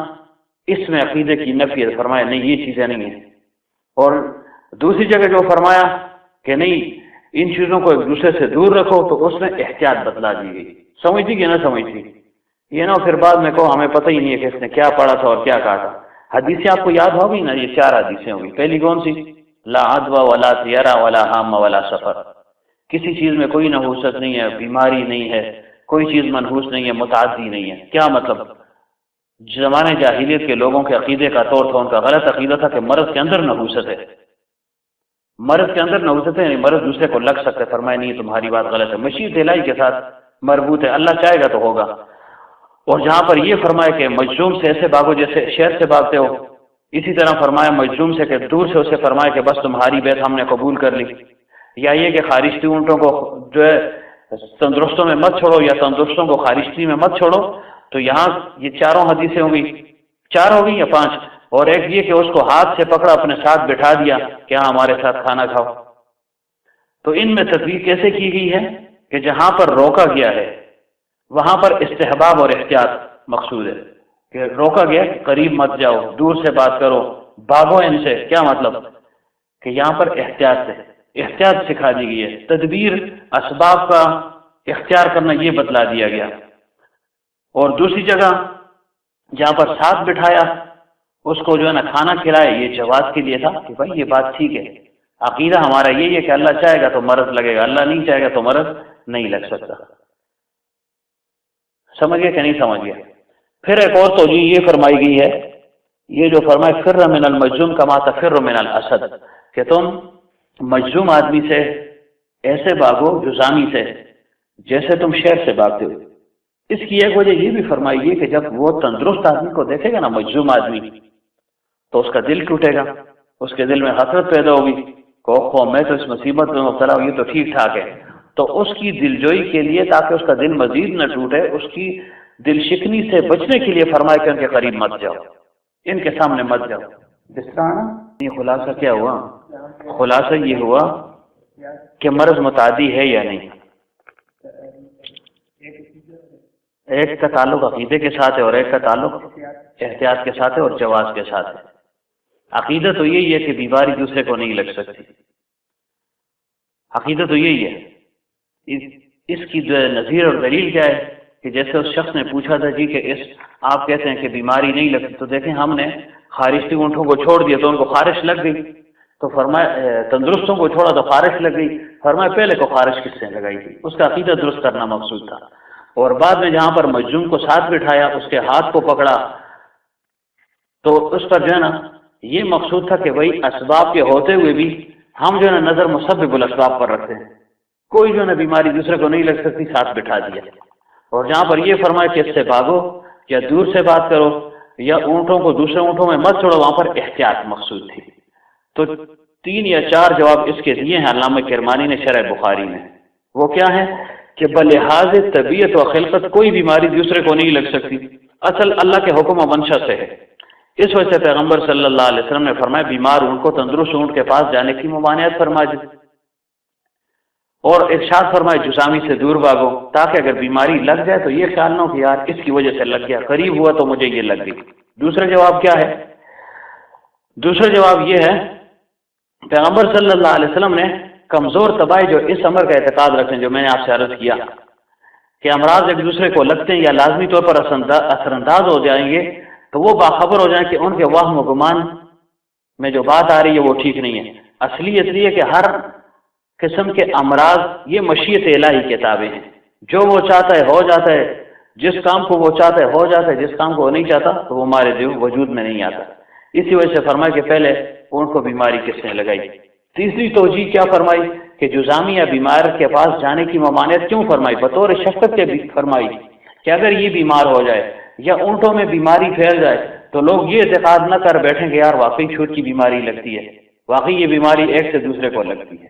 اس میں عقیدے کی نفی ہے، فرمایا نہیں یہ چیزیں نہیں ہیں۔ اور دوسری جگہ جو فرمایا کہ نہیں ان چیزوں کو ایک دوسرے سے دور رکھو، تو اس میں احتیاط بتلا دی گئی، سمجھتی کہ نہ سمجھتی، یہ نہ پھر بعد میں کہو ہمیں پتہ ہی نہیں ہے کہ اس نے کیا پڑھا تھا اور کیا کہا تھا۔ حدیثیں آپ کو یاد ہوگی نا، یہ 4 حدیثیں ہوگی۔ پہلی کون سی؟ لا عدوى ولا طیرہ ولا حام ولا سفر، کسی چیز میں کوئی نحوست نہیں ہے، بیماری نہیں ہے، کوئی چیز منحوس نہیں ہے، متعدی نہیں ہے۔ کیا مطلب؟ زمانے جاہلیت کے لوگوں کے عقیدے کا طور تھا، ان کا غلط عقیدہ تھا کہ مرض کے اندر نحوست ہے، مرض کے اندر نحوست ہے یعنی مرض دوسرے کو لگ سکتا ہے۔ فرمایا نہیں تمہاری بات غلط ہے، مشیت الہی کے ساتھ مربوط ہے، اللہ چاہے گا تو ہوگا۔ اور جہاں پر یہ فرمایا کہ مجذوم سے ایسے بھاگو جیسے شہر سے بھاگتے ہو، اسی طرح فرمایا مجذوم سے کہ دور سے اسے فرمایا کہ بس تمہاری بیعت ہم نے قبول کر لی، یا یہ کہ خارشتی اونٹوں کو جو ہے تندرستوں میں مت چھوڑو یا تندرستوں کو خارشتی میں مت چھوڑو۔ تو یہاں یہ 4 حدیثیں ہوں گی، 4 ہو گئی یا 5، اور ایک یہ کہ اس کو ہاتھ سے پکڑا اپنے ساتھ بٹھا دیا کہ ہاں ہمارے ساتھ کھانا کھاؤ۔ تو ان میں تطبیق کیسے کی گئی ہے کہ جہاں پر روکا گیا ہے وہاں پر استحباب اور احتیاط مقصود ہے، کہ روکا گیا کہ قریب مت جاؤ، دور سے بات کرو، بھاگو ان سے۔ کیا مطلب؟ کہ یہاں پر احتیاط ہے، احتیاط سکھا دی گئی ہے، تدبیر اسباب کا اختیار کرنا یہ بتلا دیا گیا۔ اور دوسری جگہ جہاں پر ساتھ بٹھایا اس کو جو ہے نا کھانا کھلائے، یہ جواز کے لیے تھا کہ بھائی یہ بات ٹھیک ہے، عقیدہ ہمارا یہی ہے کہ اللہ چاہے گا تو مرض لگے گا، اللہ نہیں چاہے گا تو مرض نہیں لگ سکتا۔ سمجھ گئے کہ نہیں سمجھ گئے؟ پھر ایک اور توجیہ یہ فرمائی گئی ہے، یہ جو فرمایا فر من المجذوم کما تفر من الاسد، کہ تم مجذوم آدمی سے ایسے بھاگو جو زامی سے جیسے تم شیر سے بھاگتے ہو۔ اس کی ایک وجہ یہ بھی فرمائی گئی کہ جب وہ تندرست آدمی کو دیکھے گا نا مجذوم آدمی، تو اس کا دل ٹوٹے گا، اس کے دل میں حسرت پیدا ہوگی کہ میں تو اس مصیبت میں مبتلا ہوں، یہ تو ٹھیک ٹھاک ہے۔ تو اس کی دلجوئی کے لیے تاکہ اس کا دل مزید نہ ٹوٹے، اس کی دل شکنی سے بچنے کے لیے فرمایا کہ ان کے قریب مت جاؤ، ان کے سامنے مت جاؤ۔ جس طرح نا یہ خلاصہ کیا ہوا؟ خلاصہ یہ ہوا کہ مرض متعدی ہے یا نہیں۔ ایک کا تعلق عقیدے کے ساتھ ہے اور ایک کا تعلق احتیاط کے ساتھ ہے اور جواز کے ساتھ ہے۔ عقیدہ تو یہی ہے کہ بیماری دوسرے کو نہیں لگ سکتی، عقیدہ تو یہی ہے۔ اس کی جو نظیر اور دلیل کیا ہے کہ جیسے اس شخص نے پوچھا تھا جی کہ آپ کہتے ہیں کہ بیماری نہیں لگتی، تو دیکھیں ہم نے خارشتی اونٹوں کو چھوڑ دیا تو ان کو خارش لگ گئی، تو فرمایا تندرستوں کو چھوڑا تو خارش لگ گئی، فرمایا پہلے کو خارش کس سے لگائی تھی؟ اس کا عقیدہ درست کرنا مقصود تھا۔ اور بعد میں جہاں پر مجزوم کو ساتھ بٹھایا، اس کے ہاتھ کو پکڑا، تو اس پر جو ہے نا یہ مقصود تھا کہ بھائی اسباب کے ہوتے ہوئے بھی ہم جو ہے نا نظر مسبب الاسباب پر رکھتے ہیں، کوئی جو ہے نا بیماری دوسرے کو نہیں لگ سکتی، ساتھ بٹھا دیا۔ اور جہاں پر یہ فرمایا کہ اس سے بھاگو یا دور سے بات کرو یا اونٹوں کو دوسرے اونٹوں میں مت چھوڑو، وہاں پر احتیاط مقصود تھی۔ تو 3 یا 4 جواب اس کے دیے ہیں علامہ کرمانی نے شرح بخاری میں۔ وہ کیا ہے کہ بلحاظ طبیعت و خلقت کوئی بیماری دوسرے کو نہیں لگ سکتی، اصل اللہ کے حکم و منشا سے ہے۔ اس وجہ سے پیغمبر صلی اللہ علیہ وسلم نے فرمایا بیمار اونٹ کو تندرست اونٹ کے پاس جانے کی ممانعت فرما دی، اور ارشاد فرمائے جسامی سے دور بھاگو، تاکہ اگر بیماری لگ جائے تو یہ خیال نہ ہو کہ یار اس کی وجہ سے لگ گیا، قریب ہوا تو مجھے یہ لگ گئی۔ دوسرا جواب کیا ہے؟ دوسرا جواب یہ ہے پیغمبر صلی اللہ علیہ وسلم نے کمزور طبائی جو اس امر کا اعتقاد رکھتے ہیں، جو میں نے آپ سے عرض کیا کہ امراض ایک دوسرے کو لگتے ہیں یا لازمی طور پر اثر انداز ہو جائیں گے، تو وہ باخبر ہو جائیں کہ ان کے وہم و گمان میں جو بات آ رہی ہے وہ ٹھیک نہیں ہے۔ اصلی اس لیے کہ ہر قسم کے امراض یہ مشیت الہی کے تابع ہیں، جو وہ چاہتا ہے ہو جاتا ہے، جس کام کو وہ چاہتا ہے ہو جاتا ہے، جس کام کو وہ نہیں چاہتا تو وہ ہمارے وجود میں نہیں آتا۔ اسی وجہ سے فرمایا کہ پہلے ان کو بیماری کس نے لگائی۔ تیسری توجیہ کیا فرمائی کہ جزامی یا بیمار کے پاس جانے کی ممانعت کیوں فرمائی؟ بطور شفقت کے بھی فرمائی کہ اگر یہ بیمار ہو جائے یا اونٹوں میں بیماری پھیل جائے تو لوگ یہ اعتقاد نہ کر بیٹھیں کہ یار واقعی چھوٹ کی بیماری لگتی ہے، واقعی یہ بیماری ایک سے دوسرے کو لگتی ہے۔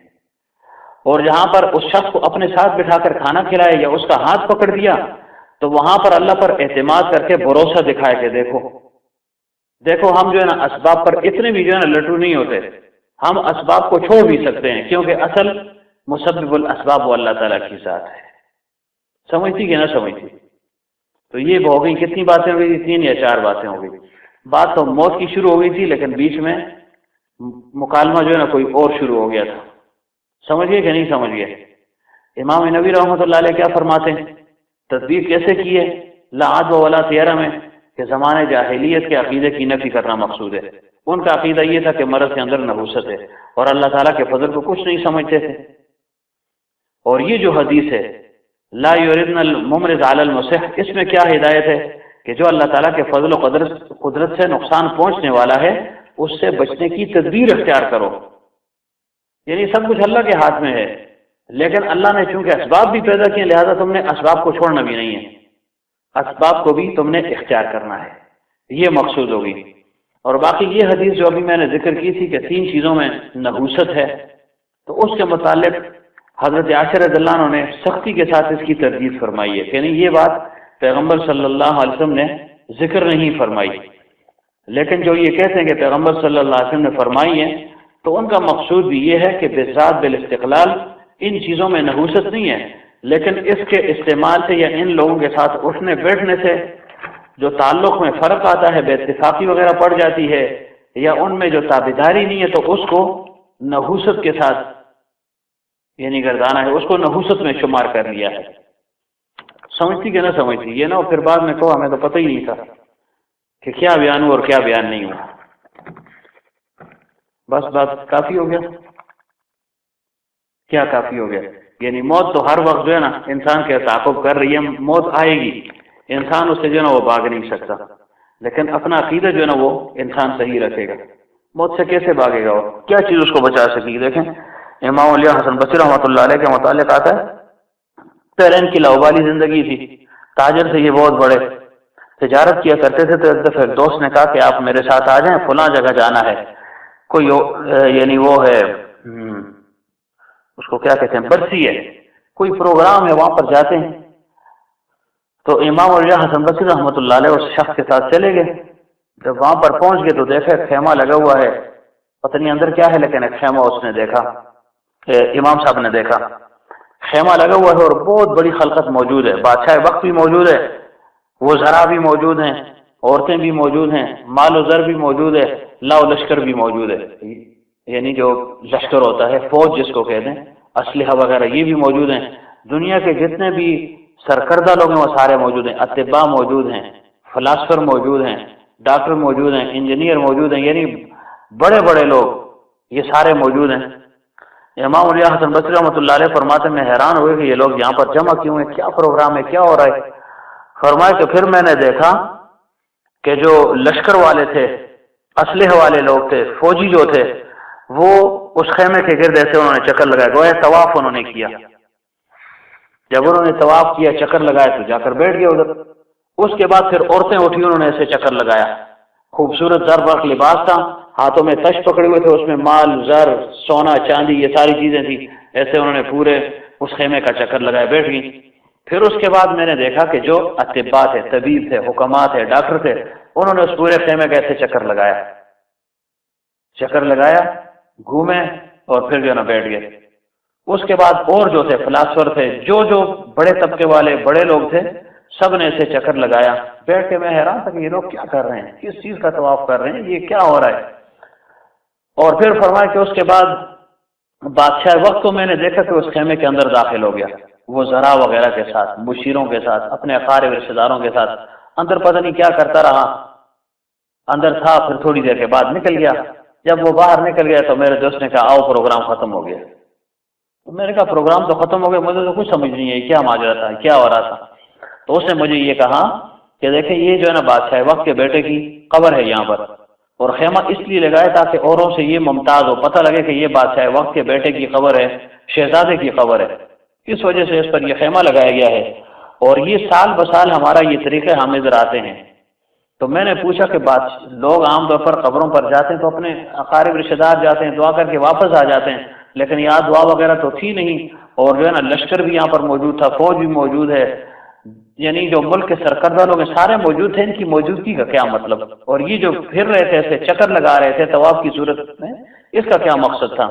اور جہاں پر اس شخص کو اپنے ساتھ بٹھا کر کھانا کھلائے یا اس کا ہاتھ پکڑ دیا تو وہاں پر اللہ پر اعتماد کر کے بھروسہ دکھائے کہ دیکھو ہم جو ہے نا اسباب پر اتنے بھی جو ہے نا لٹو نہیں ہوتے، ہم اسباب کو چھوڑ بھی سکتے ہیں، کیونکہ اصل مسبب الاسباب وہ اللہ تعالیٰ کی ذات ہے۔ سمجھتی کہ نہ سمجھتی؟ تو یہ ہو گئی، کتنی باتیں ہو گئی؟ 3 یا 4 باتیں ہو گئی۔ بات تو موت کی شروع ہو گئی تھی، لیکن بیچ میں مکالمہ جو ہے نا کوئی اور شروع ہو گیا تھا۔ سمجھ گئے کہ نہیں سمجھ گئے؟ امام نبی رحمۃ اللہ علیہ کیا فرماتے ہیں؟ تدبیر کیسے کی ہے لا عدو ولا طیرہ میں کہ زمانے جاہلیت کے عقیدے کی نفی کرنا مقصود ہے۔ ان کا عقیدہ یہ تھا کہ مرض کے اندر نحوست ہے اور اللہ تعالیٰ کے فضل کو کچھ نہیں سمجھتے تھے۔ اور یہ جو حدیث ہے لا یردن الممرض علی المصح، اس میں کیا ہدایت ہے کہ جو اللہ تعالیٰ کے فضل و قدرت سے نقصان پہنچنے والا ہے اس سے بچنے کی تدبیر اختیار کرو۔ یعنی سب کچھ اللہ کے ہاتھ میں ہے، لیکن اللہ نے چونکہ اسباب بھی پیدا کیے لہذا تم نے اسباب کو چھوڑنا بھی نہیں ہے، اسباب کو بھی تم نے اختیار کرنا ہے، یہ مقصود ہوگی۔ اور باقی یہ حدیث جو ابھی میں نے ذکر کی تھی کہ 3 چیزوں میں نحوست ہے، تو اس کے متعلق حضرت عائشہ رضی اللہ عنہ نے سختی کے ساتھ اس کی تردید فرمائی ہے کہ نہیں، یہ بات پیغمبر صلی اللہ علیہ وسلم نے ذکر نہیں فرمائی، لیکن جو یہ کہتے ہیں کہ پیغمبر صلی اللہ علیہ وسلم نے فرمائی ہے تو ان کا مقصود بھی یہ ہے کہ بذات بالاستقلال ان چیزوں میں نحوست نہیں ہے، لیکن اس کے استعمال سے یا ان لوگوں کے ساتھ اٹھنے بیٹھنے سے جو تعلق میں فرق آتا ہے، بے اتفاقی وغیرہ پڑ جاتی ہے یا ان میں جو تابعداری نہیں ہے، تو اس کو نحوست کے ساتھ یعنی گردانا ہے، اس کو نحوست میں شمار کر لیا ہے۔ سمجھتی کہ نہ سمجھتی؟ یہ نہ پھر بعد میں کہو ہمیں تو پتہ ہی نہیں تھا کہ کیا بیان ہوا اور کیا بیان نہیں ہوا۔ بس بات کافی ہو گیا؟ کیا کافی ہو گیا؟ یعنی موت تو ہر وقت جو ہے نا انسان کے تعاقب کر رہی ہے، موت آئے گی، انسان اس سے جو ہے نا وہ بھاگ نہیں سکتا، لیکن اپنا عقیدہ جو ہے نا وہ انسان صحیح رکھے گا۔ موت سے کیسے بھاگے گا؟ وہ کیا چیز اس کو بچا سکے گی؟ دیکھیں امام علی حسن بصری رحمۃ اللہ علیہ کے متعلق آتا ہے پہلے ان کی لاؤبالی زندگی تھی، تاجر سے یہ بہت بڑے تجارت کیا کرتے تھے، تو ایک دفعہ ایک دوست نے کہا کہ آپ میرے ساتھ آ جائیں، فلاں جگہ جانا ہے، کوئی یعنی وہ ہے اس کو کیا کہتے ہیں برسی ہے، کوئی پروگرام ہے، وہاں پر جاتے ہیں۔ تو امام علی حسن بصری رحمۃ اللہ علیہ اس شخص کے ساتھ چلے گئے۔ جب وہاں پر پہنچ گئے تو دیکھا خیمہ لگا ہوا ہے، پتہ نہیں اندر کیا ہے، لیکن ایک خیمہ اس نے دیکھا، امام صاحب نے دیکھا خیمہ لگا ہوا ہے اور بہت بڑی خلقت موجود ہے، بادشاہ وقت بھی موجود ہے، وزراء بھی موجود ہیں، عورتیں بھی موجود ہیں، مال و زر بھی موجود ہے، لاؤ لشکر بھی موجود ہے، یعنی جو لشکر ہوتا ہے فوج جس کو کہتے ہیں، اسلحہ وغیرہ یہ بھی موجود ہیں، دنیا کے جتنے بھی سرکردہ لوگ ہیں وہ سارے موجود ہیں، اطباء موجود ہیں، فلاسفر موجود ہیں، ڈاکٹر موجود ہیں، انجینئر موجود ہیں، یعنی بڑے بڑے لوگ یہ سارے موجود ہیں۔ امام علیہ حسن بصری رحمۃ اللہ علیہ فرماتے میں حیران ہوئے کہ یہ لوگ یہاں پر جمع کیوں ہیں، کیا پروگرام ہے، کیا ہو رہا ہے؟ فرمایا کہ پھر میں نے دیکھا کہ جو لشکر والے تھے، اسلحے والے لوگ تھے، فوجی جو تھے، وہ اس خیمے کے گرد ایسے انہوں نے چکر لگایا، گویا طواف انہوں نے کیا۔ جب انہوں نے طواف کیا، چکر لگایا تو جا کر بیٹھ گئے ادھر۔ اس کے بعد پھر عورتیں اٹھی، انہوں نے ایسے چکر لگایا، خوبصورت زر برق لباس تھا، ہاتھوں میں تش پکڑے ہوئے تھے، اس میں مال، زر، سونا، چاندی، یہ ساری چیزیں تھیں، ایسے انہوں نے پورے اس خیمے کا چکر لگایا، بیٹھ گئی۔ پھر اس کے بعد میں نے دیکھا کہ جو اطباء تھے، طبیب تھے، حکمات تھے، ڈاکٹر تھے، انہوں نے اس پورے خیمے کا ایسے چکر لگایا، گھومے اور پھر جو ہے نا بیٹھ گئے۔ اس کے بعد اور جو تھے فلاسفر تھے، جو بڑے طبقے والے بڑے لوگ تھے، سب نے ایسے چکر لگایا، بیٹھ کے میں حیران تھا کہ یہ لوگ کیا کر رہے ہیں، کس چیز کا طواف کر رہے ہیں، یہ کیا ہو رہا ہے؟ اور پھر فرمایا کہ اس کے بعد بادشاہ وقت کو میں نے دیکھا کہ اس خیمے کے اندر داخل ہو گیا، وہ ذرا وغیرہ کے ساتھ، مشیروں کے ساتھ، اپنے اقارب رشتہ داروں کے ساتھ، اندر پتہ نہیں کیا کرتا رہا، اندر تھا، پھر تھوڑی دیر کے بعد نکل گیا۔ جب وہ باہر نکل گیا تو میرے دوست نے کہا آؤ پروگرام ختم ہو گیا۔ میں نے کہا پروگرام تو ختم ہو گیا، مجھے تو کچھ سمجھ نہیں ہے کیا ماجرا تھا، کیا ہو رہا تھا؟ تو اس نے مجھے یہ کہا کہ دیکھیں یہ جو ہے نا بادشاہ وقت کے بیٹے کی قبر ہے یہاں پر، اور خیمہ اس لیے لگایا تاکہ اوروں سے یہ ممتاز ہو، پتہ لگے کہ یہ بادشاہ وقت کے بیٹے کی قبر ہے، شہزادے کی قبر ہے، اس وجہ سے اس پر یہ خیمہ لگایا گیا ہے۔ اور یہ سال بسال ہمارا یہ طریقہ ہم ادھر آتے ہیں۔ تو میں نے پوچھا کہ لوگ عام طور پر قبروں پر جاتے ہیں تو اپنے اقارب رشتہ دار جاتے ہیں، دعا کر کے واپس آ جاتے ہیں، لیکن یہاں دعا وغیرہ تو تھی نہیں، اور جو ہے نا لشکر بھی یہاں پر موجود تھا، فوج بھی موجود ہے، یعنی جو ملک کے سرکردہ لوگ ہیں سارے موجود تھے، ان کی موجودگی کا کیا مطلب؟ اور یہ جو پھر رہے تھے ایسے چکر لگا رہے تھے طواف کی صورت میں، اس کا کیا مقصد تھا؟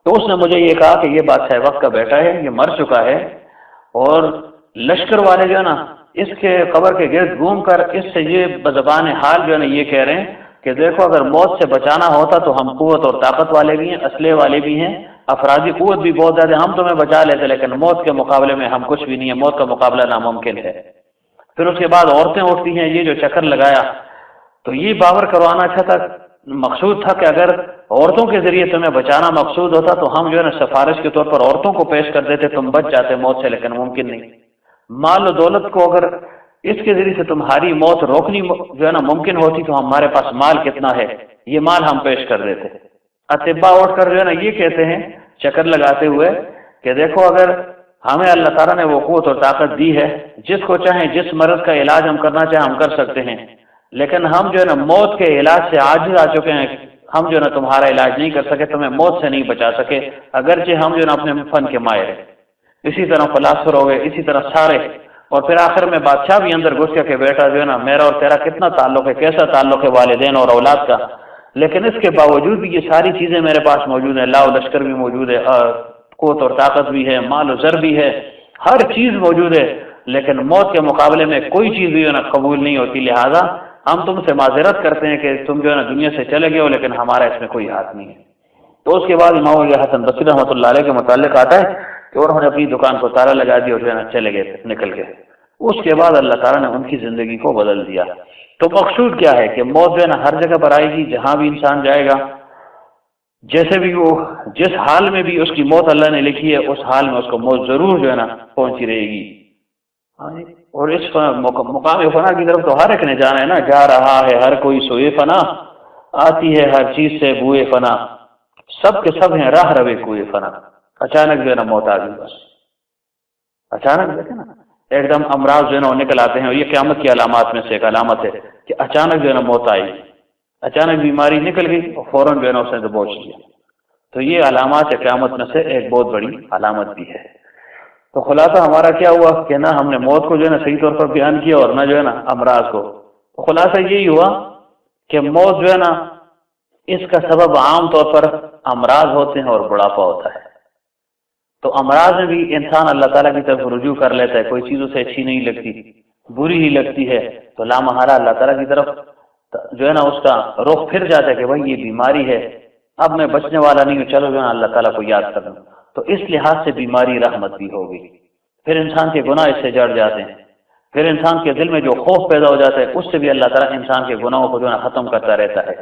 تو اس نے مجھے یہ کہا کہ یہ بادشاہ وقت کا بیٹا ہے، یہ مر چکا ہے، اور لشکر والے جو ہے نا اس کے قبر کے گرد گھوم کر اس سے یہ بزبان حال جو ہے نا یہ کہہ رہے ہیں کہ دیکھو اگر موت سے بچانا ہوتا تو ہم قوت اور طاقت والے بھی ہیں، اسلحے والے بھی ہیں، افرادی قوت بھی بہت زیادہ، ہم تمہیں بچا لیتے، لیکن موت کے مقابلے میں ہم کچھ بھی نہیں ہے، موت کا مقابلہ ناممکن ہے۔ پھر اس کے بعد عورتیں اٹھتی ہیں، یہ جو چکر لگایا تو یہ باور کروانا اچھا تھا، مقصود تھا کہ اگر عورتوں کے ذریعے تمہیں بچانا مقصود ہوتا تو ہم جو ہے نا سفارش کے طور پر عورتوں کو پیش کر دیتے، تم بچ جاتے موت سے، لیکن ممکن نہیں۔ مال و دولت کو اگر اس کے ذریعے سے تمہاری موت روکنی جو ہے نا ممکن ہوتی تو ہمارے پاس مال کتنا ہے، یہ مال ہم پیش کر دیتے۔ اطباء اٹھ کر جو ہے نا یہ کہتے ہیں چکر لگاتے ہوئے کہ دیکھو اگر ہمیں اللہ تعالیٰ نے وہ قوت اور طاقت دی ہے، جس کو چاہیں جس مرض کا علاج ہم کرنا چاہیں ہم کر سکتے ہیں، لیکن ہم جو ہے نا موت کے علاج سے عاجز آ چکے ہیں، ہم جو ہے نا تمہارا علاج نہیں کر سکے، تمہیں موت سے نہیں بچا سکے، اگرچہ ہم جو ہے نا اپنے فن کے ماہر ہیں۔ اسی طرح فلاسفر ہو گئے، اسی طرح سارے، اور پھر آخر میں بادشاہ بھی اندر گھس گیا کہ بیٹا جو ہے نا میرا اور تیرا کتنا تعلق ہے، کیسا تعلق ہے والدین اور اولاد کا، لیکن اس کے باوجود بھی یہ ساری چیزیں میرے پاس موجود ہیں، لا و لشکر بھی موجود ہے، قوت اور طاقت بھی ہے، مال و زر بھی ہے، ہر چیز موجود ہے، لیکن موت کے مقابلے میں کوئی چیز بھی جو ہے نا قبول نہیں ہوتی، لہٰذا ہم تم سے معذرت کرتے ہیں کہ تم جو ہے نا دنیا سے چلے گئے ہو، لیکن ہمارا اس میں کوئی ہاتھ نہیں ہے۔ تو اس کے بعد امام علیہ حسن بصری رحمۃ اللہ علیہ کے متعلق آتا ہے کہ انہوں نے اپنی دکان کو تالا لگا دیا اور جو ہے نا چلے گئے، نکل گئے۔ اس کے بعد اللہ تعالیٰ نے ان کی زندگی کو بدل دیا۔ تو مقصود کیا ہے کہ موت جو ہے نا ہر جگہ پر آئے گی، جہاں بھی انسان جائے گا، جیسے بھی وہ جس حال میں بھی اس کی موت اللہ نے لکھی ہے، اس حال میں اس کو موت ضرور جو ہے نا پہنچی رہے گی۔ اور اس مقام فنا کی طرف تو ہر ایک نے جانا ہے نا، جا رہا ہے ہر کوئی سوئے فنا، آتی ہے ہر چیز سے بوئے فنا، سب کے سب ہیں راہ روے کوئے فنا۔ اچانک جو ہے نا موت آ گئی، بس اچانک دیکھیں نا ایک دم امراض جو ہے نا نکل آتے ہیں، اور یہ قیامت کی علامات میں سے ایک علامت ہے کہ اچانک جو ہے نا موت آئی، اچانک بیماری نکل گئی اور فوراً جو ہے نا اس نے دبوچ لیا۔ تو یہ علامات قیامت میں سے ایک بہت بڑی علامت بھی ہے۔ تو خلاصہ ہمارا کیا ہوا کہ نہ ہم نے موت کو جو ہے نا صحیح طور پر بیان کیا اور نہ جو ہے نا امراض کو۔ تو خلاصہ یہی ہوا کہ موت جو ہے نا اس کا سبب عام طور پر امراض ہوتے ہیں اور بڑھاپا ہوتا ہے۔ تو امراض میں بھی انسان اللہ تعالیٰ کی طرف رجوع کر لیتا ہے، کوئی چیز اسے اچھی نہیں لگتی، بری ہی لگتی ہے، تو لامحالہ اللہ تعالیٰ کی طرف جو ہے نا اس کا رخ پھر جاتا ہے کہ بھائی یہ بیماری ہے، اب میں بچنے والا نہیں ہوں، چلو جو ہے نا اللہ تعالیٰ کو یاد کر لوں۔ تو اس لحاظ سے بیماری رحمت بھی ہوگی، پھر انسان کے گناہ اس سے جڑ جاتے ہیں، پھر انسان کے دل میں جو خوف پیدا ہو جاتا ہے اس سے بھی اللہ تعالیٰ انسان کے گناہوں کو جو ہے نا ختم کرتا رہتا ہے۔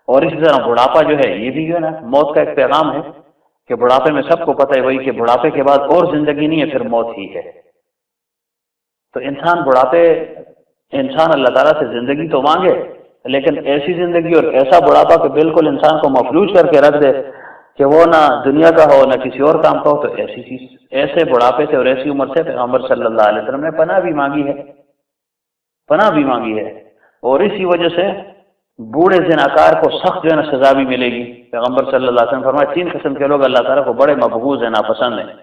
اور اسی طرح بڑھاپا جو ہے یہ بھی جو ہے نا موت کا ایک پیغام ہے کہ بڑھاپے میں سب کو پتہ ہے وہی کہ بڑھاپے کے بعد اور زندگی نہیں ہے، پھر موت ہی ہے۔ تو انسان اللہ تعالیٰ سے زندگی تو مانگے، لیکن ایسی زندگی اور ایسا بڑھاپا کہ بالکل انسان کو مفلوج کر کے رکھ دے کہ وہ نہ دنیا کا ہو نہ کسی اور کام کا ہو، تو ایسی چیز، ایسے بڑھاپے سے اور ایسی عمر سے پیغمبر صلی اللہ علیہ وسلم نے پناہ بھی مانگی ہے۔ اور اسی وجہ سے بوڑھے زناکار کو سخت جو ہے نا سزا بھی ملے گی۔ پیغمبر صلی اللہ علیہ وسلم فرمایا 3 قسم کے لوگ اللہ تعالیٰ کو بڑے مبغوض ہیں، ناپسند ہیں۔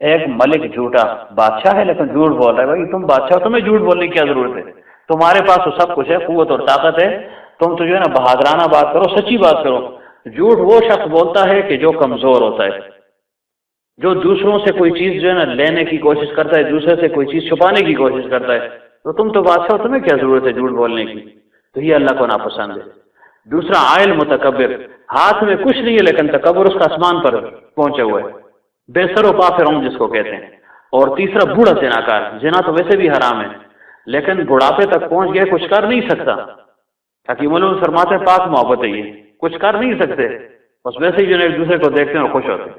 ایک ملک جھوٹا، بادشاہ ہے لیکن جھوٹ بول رہا ہے۔ بھائی تم بادشاہ، تمہیں جھوٹ بولنے کی کیا ضرورت ہے؟ تمہارے پاس تو سب کچھ ہے، قوت اور طاقت ہے، تم تو جو ہے نا بہادرانہ بات کرو، سچی بات کرو۔ جھوٹ وہ شخص بولتا ہے کہ جو کمزور ہوتا ہے، جو دوسروں سے کوئی چیز جو ہے نا لینے کی کوشش کرتا ہے، دوسرے سے کوئی چیز چھپانے کی کوشش کرتا ہے۔ تو تم تو بادشاہ ہو، تمہیں کیا ضرورت ہے جھوٹ بولنے کی؟ تو یہ اللہ کو ناپسند ہے۔ دوسرا عائل متکبر، ہاتھ میں کچھ نہیں ہے لیکن تکبر اس کا آسمان پر پہنچے ہوئے، بے سر و پا فرعون جس کو کہتے ہیں۔ اور تیسرا بوڑھا زناکار، زنا تو ویسے بھی حرام ہے لیکن بڑھاپے تک پہنچ گئے، کچھ کر نہیں سکتا۔ حکیم علوم فرماتے ہیں پاک محبت ہے، یہ کچھ کر نہیں سکتے، بس ویسے ہی جو ہے ایک دوسرے کو دیکھتے ہیں اور خوش ہوتے ہیں۔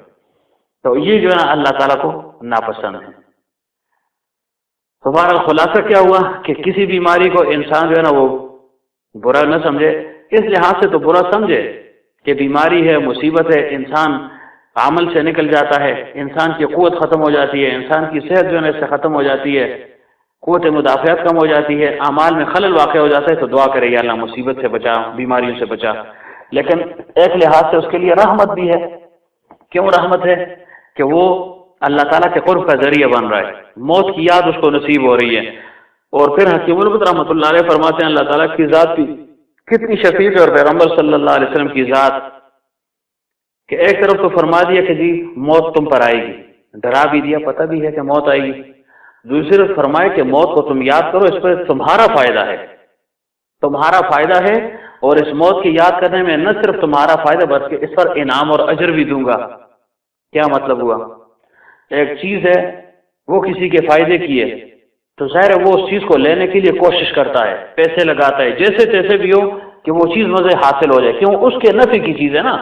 تو یہ جو ہے نا اللہ تعالیٰ کو ناپسند ہے۔ تو بہرحال خلاصہ کیا ہوا کہ کسی بیماری کو انسان جو ہے نا وہ برا نہ سمجھے، اس لحاظ سے تو برا سمجھے کہ بیماری ہے، مصیبت ہے، انسان عمل سے نکل جاتا ہے، انسان کی قوت ختم ہو جاتی ہے، انسان کی صحت جو ہے نا اس سے ختم ہو جاتی ہے، قوت مدافعت کم ہو جاتی ہے، اعمال میں خلل واقع ہو جاتا ہے، تو دعا کرے یا اللہ مصیبت سے بچا، بیماریوں سے بچا۔ لیکن ایک لحاظ سے اس کے لیے رحمت بھی ہے۔ کیوں رحمت ہے؟ کہ وہ اللہ تعالیٰ کے قرب کا ذریعہ بن رہا ہے، موت کی یاد اس کو نصیب ہو رہی ہے۔ اور پھر حکیم الامت رحمۃ اللہ علیہ فرماتے ہیں اللہ تعالیٰ کی ذات بھی کتنی شفیق ہے، اور پیغمبر صلی اللہ علیہ وسلم کی ذات کہ ایک طرف تو فرما دیا کہ جی موت تم پر آئے گی، ڈرا بھی دیا، پتہ بھی ہے کہ موت آئے گی، دوسری طرف فرمائے کہ موت کو تم یاد کرو، اس پر تمہارا فائدہ ہے، اور اس موت کی یاد کرنے میں نہ صرف تمہارا فائدہ بلکہ اس پر انعام اور اجر بھی دوں گا۔ کیا مطلب ہوا؟ ایک چیز ہے وہ کسی کے فائدے کی ہے تو ظاہر ہے وہ اس چیز کو لینے کے لیے کوشش کرتا ہے، پیسے لگاتا ہے، جیسے تیسے بھی ہو کہ وہ چیز مجھے حاصل ہو جائے، کیوں؟ اس کے نفع کی چیز ہے نا۔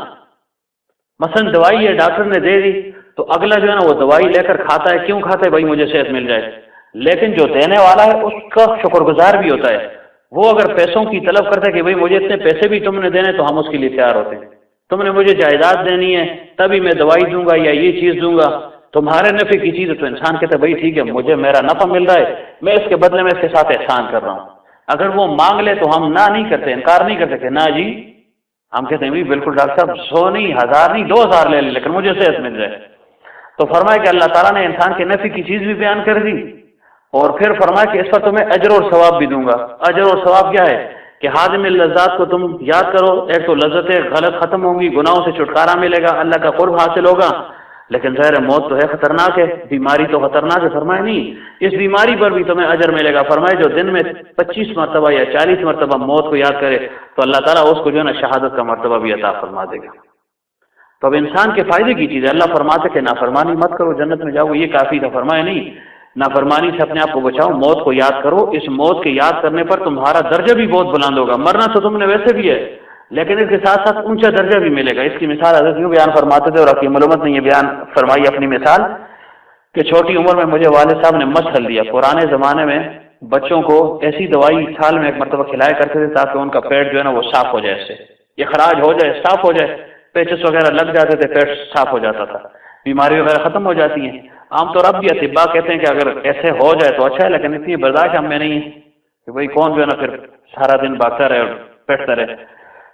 مثلا دوائی ہے، ڈاکٹر نے دے دی تو اگلا جو ہے نا وہ دوائی لے کر کھاتا ہے، کیوں کھاتا ہے؟ بھائی مجھے صحت مل جائے۔ لیکن جو دینے والا ہے اس کا شکر گزار بھی ہوتا ہے، وہ اگر پیسوں کی طلب کرتا ہے کہ بھائی مجھے اتنے پیسے بھی تم نے دینے، تو ہم اس کے لیے تیار ہوتے ہیں۔ تم نے مجھے جائیداد دینی ہے تبھی میں دوائی دوں گا یا یہ چیز دوں گا، تمہارے نفع کی چیز ہے، تو انسان کہتا ہے بھائی ٹھیک ہے، مجھے میرا نفع مل رہا ہے، میں اس کے بدلے میں اس کے ساتھ احسان کر رہا ہوں۔ اگر وہ مانگ لے تو ہم نہ نہیں کرتے، انکار نہیں کرتے کہ نہ جی، ہم کہتے ہیں بالکل ڈاکٹر صاحب 100 نہیں، 1000 نہیں، 2000 لے لیں لیکن مجھے صحت مل جائے۔ تو فرمایا کہ اللہ تعالیٰ نے انسان کے نفع کی چیز بھی بیان کر دی، اور پھر فرمایا کہ اس پر تمہیں اجر اور ثواب بھی دوں گا۔ اجر اور ثواب کیا ہے؟ کہ حاضم اللذات کو تم یاد کرو، ایک تو لذتیں غلط ختم ہوں گی، گناہوں سے چھٹکارا ملے گا، اللہ کا قرب حاصل ہوگا۔ لیکن ظاہر موت تو ہے خطرناک ہے، بیماری تو خطرناک ہے، فرمایا نہیں، اس بیماری پر بھی تمہیں اجر ملے گا۔ فرمایا جو دن میں 25 مرتبہ یا 40 مرتبہ موت کو یاد کرے تو اللہ تعالیٰ اس کو جو ہے نا شہادت کا مرتبہ بھی عطا فرما دے گا۔ تو اب انسان کے فائدے کی چیز ہے۔ اللہ فرماتے کہ نافرمانی مت کرو جنت میں جاؤ، یہ کافی تھا، فرمایا نہیں، نافرمانی سے اپنے آپ کو بچاؤ، موت کو یاد کرو، اس موت کے یاد کرنے پر تمہارا درجہ بھی بہت بلند ہوگا۔ مرنا تو تم نے ویسے بھی ہے لیکن اس کے ساتھ ساتھ اونچا درجہ بھی ملے گا۔ اس کی مثال حضرت یوں بیان فرماتے تھے، اور حکیم علومت نے یہ بیان فرمائی اپنی مثال کہ چھوٹی عمر میں مجھے والد صاحب نے مسحل دیا۔ پرانے زمانے میں بچوں کو ایسی دوائی سال میں 1 مرتبہ کھلایا کرتے تھے تاکہ ان کا پیٹ جو ہے نا وہ صاف ہو جائے، اس سے اخراج ہو جائے، صاف ہو جائے، پیچس وغیرہ لگ جاتے تھے، پیٹ صاف ہو جاتا تھا، بیماری وغیرہ ختم ہو جاتی ہیں۔ عام طور اب بھی اطباء کہتے ہیں کہ اگر ایسے ہو جائے تو اچھا ہے، لیکن اتنی برداشت ہم میں نہیں ہے کہ بھائی کون جو ہے نا پھر سارا دن بھاگتا رہے اور پیٹتا رہے۔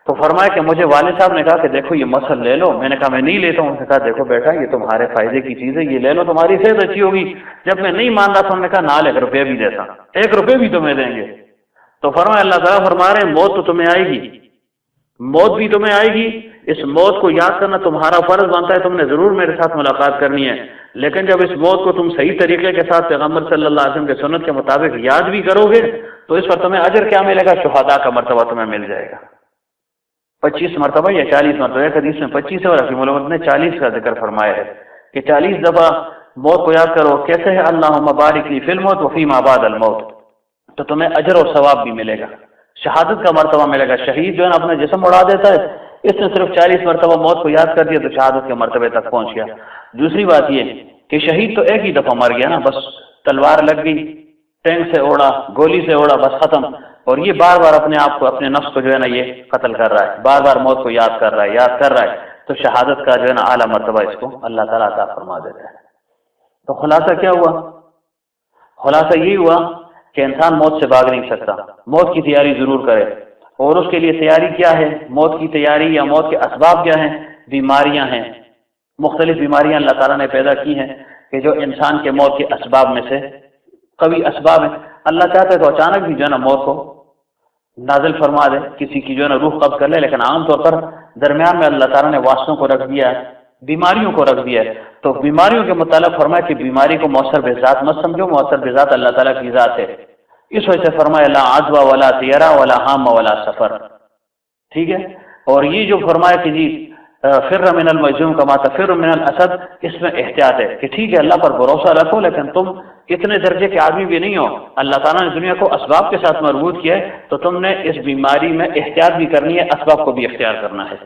تو فرمایا کہ مجھے والد صاحب نے کہا کہ دیکھو یہ مسل لے لو۔ میں نے کہا میں نہیں لیتا ہوں۔ انہوں نے کہا دیکھو بیٹا یہ تمہارے فائدے کی چیز ہے، یہ لے لو، تمہاری صحت اچھی ہوگی۔ جب میں نہیں مان رہا تھا انہوں نے کہا نہ 1 روپیہ بھی دیتا، 1 روپیہ بھی تمہیں دیں گے۔ تو فرمایا اللہ تعالیٰ فرما رہے ہیں موت تو تمہیں آئے گی، موت بھی تمہیں آئے گی، اس موت کو یاد کرنا تمہارا فرض بنتا ہے، تم نے ضرور میرے ساتھ ملاقات کرنی ہے۔ لیکن جب اس موت کو تم صحیح طریقے کے ساتھ پیغمبر صلی اللہ علیہ وسلم کے سنت کے مطابق یاد بھی کرو گے تو اس پر تمہیں اجر کیا ملے گا؟ شہداء کا مرتبہ تمہیں مل جائے گا، 25 مرتبہ یا 40 مرتبہ۔ ایک حدیث میں 25 ہے اور حکیم علومت نے 40 کا ذکر فرمایا ہے کہ 40 دفعہ موت کو یاد کرو۔ کیسے ہے؟ اللہم بارک لی فی الموت وفیما بعد الموت، تو تمہیں اجر اور ثواب بھی ملے گا، شہادت کا مرتبہ ملے گا۔ شہید جو ہے نا اپنا جسم اڑا دیتا ہے، اس نے صرف 40 مرتبہ موت کو یاد کر دیا تو شہادت کے مرتبے تک پہنچ گیا۔ دوسری بات یہ کہ شہید تو ایک ہی دفعہ مر گیا نا، بس تلوار لگ گئی، ٹینک سے اوڑا، گولی سے اوڑا، بس ختم۔ اور یہ بار بار اپنے آپ کو، اپنے نفس کو جو ہے نا یہ قتل کر رہا ہے، بار بار موت کو یاد کر رہا ہے، تو شہادت کا جو ہے نا اعلیٰ مرتبہ اس کو اللہ تعالیٰ عطا فرما دیتا ہے۔ تو خلاصہ کیا ہوا؟ خلاصہ یہی ہوا کہ انسان موت سے بھاگ نہیں سکتا، موت کی تیاری ضرور کرے۔ اور اس کے لیے تیاری کیا ہے؟ موت کی تیاری یا موت کے اسباب کیا ہیں؟ بیماریاں ہیں، مختلف بیماریاں اللہ تعالیٰ نے پیدا کی ہیں کہ جو انسان کے موت کے اسباب میں سے قوی اسباب ہیں۔ اللہ چاہتا ہے تو اچانک بھی جو ہے نا موت کو نازل فرما دے، کسی کی جو ہے نا روح قبض کر لے، لیکن عام طور پر درمیان میں اللہ تعالیٰ نے واسطوں کو رکھ دیا ہے، بیماریوں کو رکھ دیا ہے۔ تو بیماریوں کے متعلق فرمایا کہ بیماری کو مؤثر بذات مت سمجھو، مؤثر بذات اللہ تعالیٰ کی ذات ہے۔ اس وجہ سے فرمایا لا عدوى ولا طیرہ ولا حام ولا سفر، ٹھیک ہے۔ اور یہ جو فرمایا کہ جی فر من المجذوم کما تفر من الاسد، اس میں احتیاط ہے کہ ٹھیک ہے اللہ پر بھروسہ رکھو، لیکن تم اتنے درجے کے آدمی بھی نہیں ہو۔ اللہ تعالیٰ نے دنیا کو اسباب کے ساتھ مربوط کیا ہے، تو تم نے اس بیماری میں احتیاط بھی کرنی ہے، اسباب کو بھی اختیار کرنا ہے۔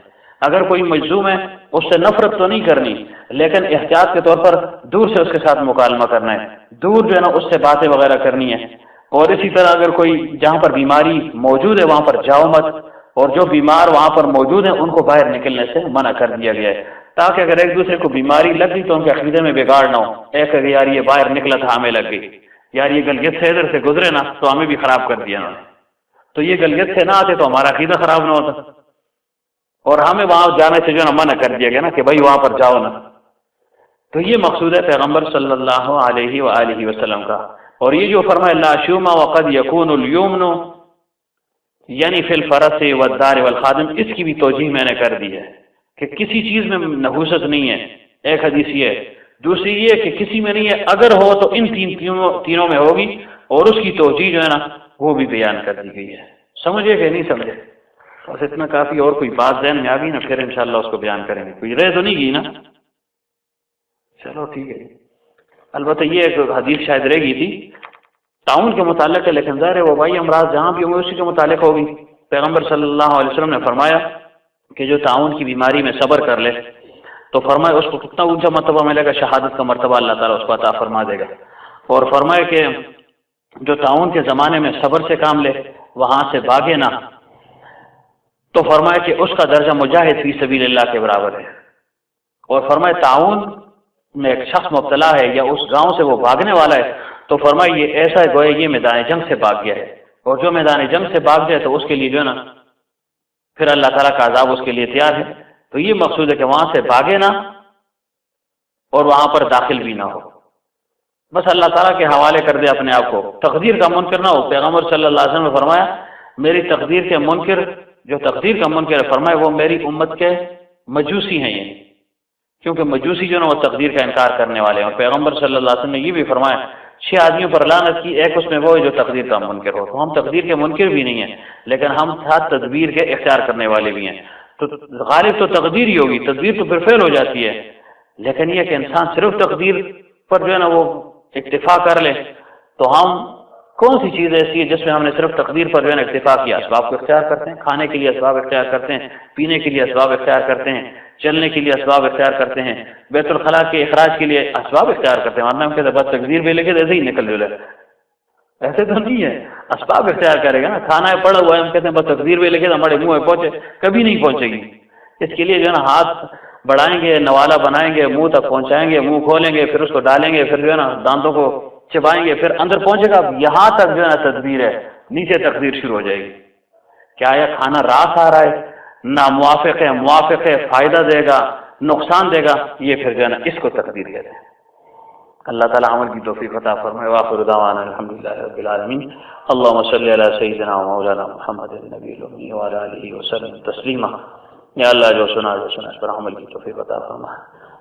اگر کوئی مجذوم ہے اس سے نفرت تو نہیں کرنی، لیکن احتیاط کے طور پر دور سے اس کے ساتھ مکالمہ کرنا ہے، دور جو ہے نا اس سے باتیں وغیرہ کرنی ہے۔ اور اسی طرح اگر کوئی جہاں پر بیماری موجود ہے وہاں پر جاؤ مت، اور جو بیمار وہاں پر موجود ہیں ان کو باہر نکلنے سے منع کر دیا گیا ہے، تاکہ اگر ایک دوسرے کو بیماری لگ گئی تو ان کے عقیدے میں بگاڑ نہ ہو۔ ایک کہ یار یہ باہر نکلا تھا ہمیں لگ گئی، یار یہ گلگت سے ادھر سے گزرے نا تو ہمیں بھی خراب کر دیا نا، تو یہ گلگت سے نہ آتے تو ہمارا عقیدہ خراب نہ ہوتا، اور ہمیں وہاں جانے سے جو ہے نا منع کر دیا گیا نا کہ بھائی وہاں پر جاؤ نا۔ تو یہ مقصود ہے پیغمبر صلی اللہ علیہ وآلہ وسلم کا۔ اور یہ جو فرمایا لا شوما وقد یکون الیمن یعنی فی الفرس والدار والخادم، اس کی بھی توجیہ میں نے کر دی ہے کہ کسی چیز میں نحوست نہیں ہے، ایک حدیث یہ ہے۔ دوسری یہ کہ کسی میں نہیں ہے، اگر ہو تو ان تینوں میں ہوگی، اور اس کی توجیہ جو ہے نا وہ بھی بیان کر دی گئی ہے۔ سمجھے کہ نہیں سمجھے؟ بس اتنا کافی، اور کوئی بات ذہن میں آ گئی نا پھر انشاءاللہ اس کو بیان کریں گے۔ کوئی رہ تو نہیں گئی نا؟ چلو ٹھیک ہے۔ البتہ یہ ایک حدیث شاید رہ گئی تھی تعاون کے متعلق ہے، لیکن ظاہر ہے وہ بھائی امراض جہاں بھی ہوں گے اسی کے متعلق ہوگی۔ پیغمبر صلی اللہ علیہ وسلم نے فرمایا کہ جو تعاون کی بیماری میں صبر کر لے تو فرمایا اس کو کتنا اونچا مرتبہ ملے گا، شہادت کا مرتبہ اللہ تعالیٰ اس کو عطا فرما دے گا۔ اور فرمایا کہ جو تعاون کے زمانے میں صبر سے کام لے، وہاں سے بھاگے نہ، تو فرمایا کہ اس کا درجہ مجاہد فی سبیل اللہ کے برابر ہے۔ اور فرمایا تعاون میں ایک شخص مبتلا ہے یا اس گاؤں سے وہ بھاگنے والا ہے تو فرمایا یہ ایسا ہے گویا یہ میدان جنگ سے بھاگ گیا ہے، اور جو میدان جنگ سے بھاگ جائے تو اس کے لیے جو ہے نا پھر اللہ تعالیٰ کا عذاب اس کے لیے تیار ہے۔ تو یہ مقصود ہے کہ وہاں سے بھاگے نہ اور وہاں پر داخل بھی نہ ہو، بس اللہ تعالیٰ کے حوالے کر دے اپنے آپ کو، تقدیر کا منکر نہ ہو۔ پیغمبر صلی اللہ علیہ وسلم نے فرمایا میری تقدیر کے منکر، جو تقدیر کا منکر ہے، فرمایا وہ میری امت کے مجوسی ہیں، یہ کیونکہ مجوسی جو ہے نا وہ تقدیر کا انکار کرنے والے ہیں۔ اور پیغمبر صلی اللہ علیہ وسلم نے یہ بھی فرمایا 6 آدمیوں پر لعنت کی، ایک اس میں وہ ہے جو تقدیر کا منکر ہو۔ تو ہم تقدیر کے منکر بھی نہیں ہیں، لیکن ہم ساتھ تدبیر کے اختیار کرنے والے بھی ہیں۔ تو غالب تو تقدیر ہی ہوگی، تدبیر تو پھر فیل ہو جاتی ہے، لیکن یہ کہ انسان صرف تقدیر پر جو ہے نا وہ اکتفا کر لے، تو ہم کون سی چیز ایسی ہے جس میں ہم نے صرف تقدیر پر جو ہے نا اکتفا کیا؟ اسباب کو اختیار کرتے ہیں، کھانے کے لیے اسباب اختیار کرتے ہیں، پینے کے لیے اسباب اختیار کرتے ہیں، چلنے کے لیے اسباب اختیار کرتے ہیں، بیت الخلاء کے اخراج کے لیے اسباب اختیار کرتے ہیں، ورنہ ہم کہتے ہیں بس تقدیر بھی لے کے ایسے ہی نکل جو لے، ایسے تو نہیں ہے، اسباب اختیار کرے گا نا۔ کھانا ہے پڑا ہوا ہے، ہم کہتے ہیں بس تقدیر بھی لے کے ہمارے منہ میں پہنچے، کبھی نہیں پہنچے گی۔ اس کے لیے جو ہے نا ہاتھ بڑھائیں گے، نوالا بنائیں گے، منہ تک پہنچائیں گے، منہ کھولیں گے، پھر اس کو ڈالیں گے، پھر جو ہے نا دانتوں کو چبائیں گے، پھر اندر پہنچے گا، یہاں تک جو ہے نا تدبیر ہے، نیچے تقدیر شروع ہو جائے گی۔ کیا یہ کھانا راس آ رہا ہے، نہ موافق ہے، فائدہ دے گا، نقصان دے گا، یہ پھر جو ہے نا اس کو تقدیر کہتے ہیں۔ اللہ تعالیٰ عمل کی توفیق عطا فرمائے۔ وآخر دعوانا الحمدللہ رب العالمین۔ اللہم صلی علی سیدنا و مولانا محمد النبی الامی وعلی آلہ وسلم تسلیما۔ یا اللہ جو سنا اس پر عمل کی توفیق عطا فرما،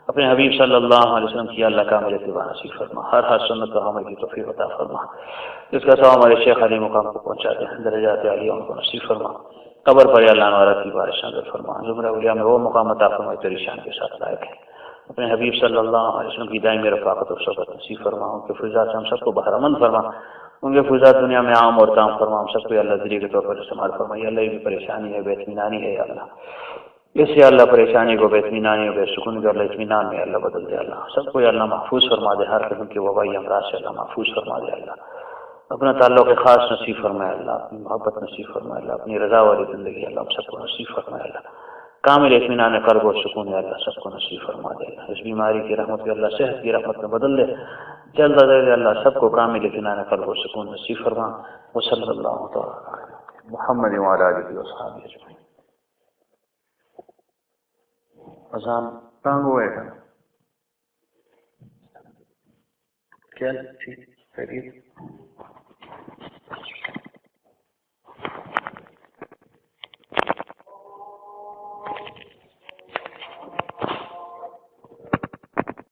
اپنے حبیب صلی اللہ علیہ وسلم کی اللہ کا عمل اتباع نصیب فرما، ہر سنت پر عمل کی توفیق عطا فرما، جس کا ثواب ہمارے شیخ علی مقام کو پہنچا دے، درجات عالیہ ان کو نصیب فرما، قبر پر یا اللہ نوارت کی بارش نازل فرما، زمرہ اولیاء میں وہ مقام عطا فرما تیری شان کے ساتھ لائق ہے۔ اپنے حبیب صلی اللہ علیہ وسلم کی دائمی رفاقت اور صحبت نصیب فرما، ان کے فیضات سے ہم سب کو بہرمند فرما، ان کے فیضات دنیا میں عام اور تام فرما، ہم سب کو اللہ ذریعے کے طور پر استعمال فرما۔ یا اللہ یہ بھی پریشانی ہے، بے اطمینانی ہے، یا اللہ اس سے اللہ پریشانی کو بے اطمینانی بے سکون کو اللہ اطمینان میں اللہ بدل دے اللہ، سب کو اللہ محفوظ فرما دے، ہر قسم کے وبائی امراض سے اللہ محفوظ فرما دے اللہ، اپنا تعلق خاص نصیب فرمائے اللہ، اپنی محبت نصیب فرمائے اللہ، اپنی رضا والی زندگی اللہ ہم سب کو نصیب فرمائے اللہ، کامل اطمینان قلب و سکون اللہ سب کو نصیب فرما دے اللہ، اس بیماری کی رحمت کو اللہ صحت کی رحمت میں بدل دے، جلد از جلد اللہ سب کو کامل اطمینان قلب و سکون نصیب فرما، وصلی اللہ تعالی علی محمد وعلی آلہ وصحبہ اجمعین۔ اذان ٹانگ ہوئے گا کیا ٹھیک خیریت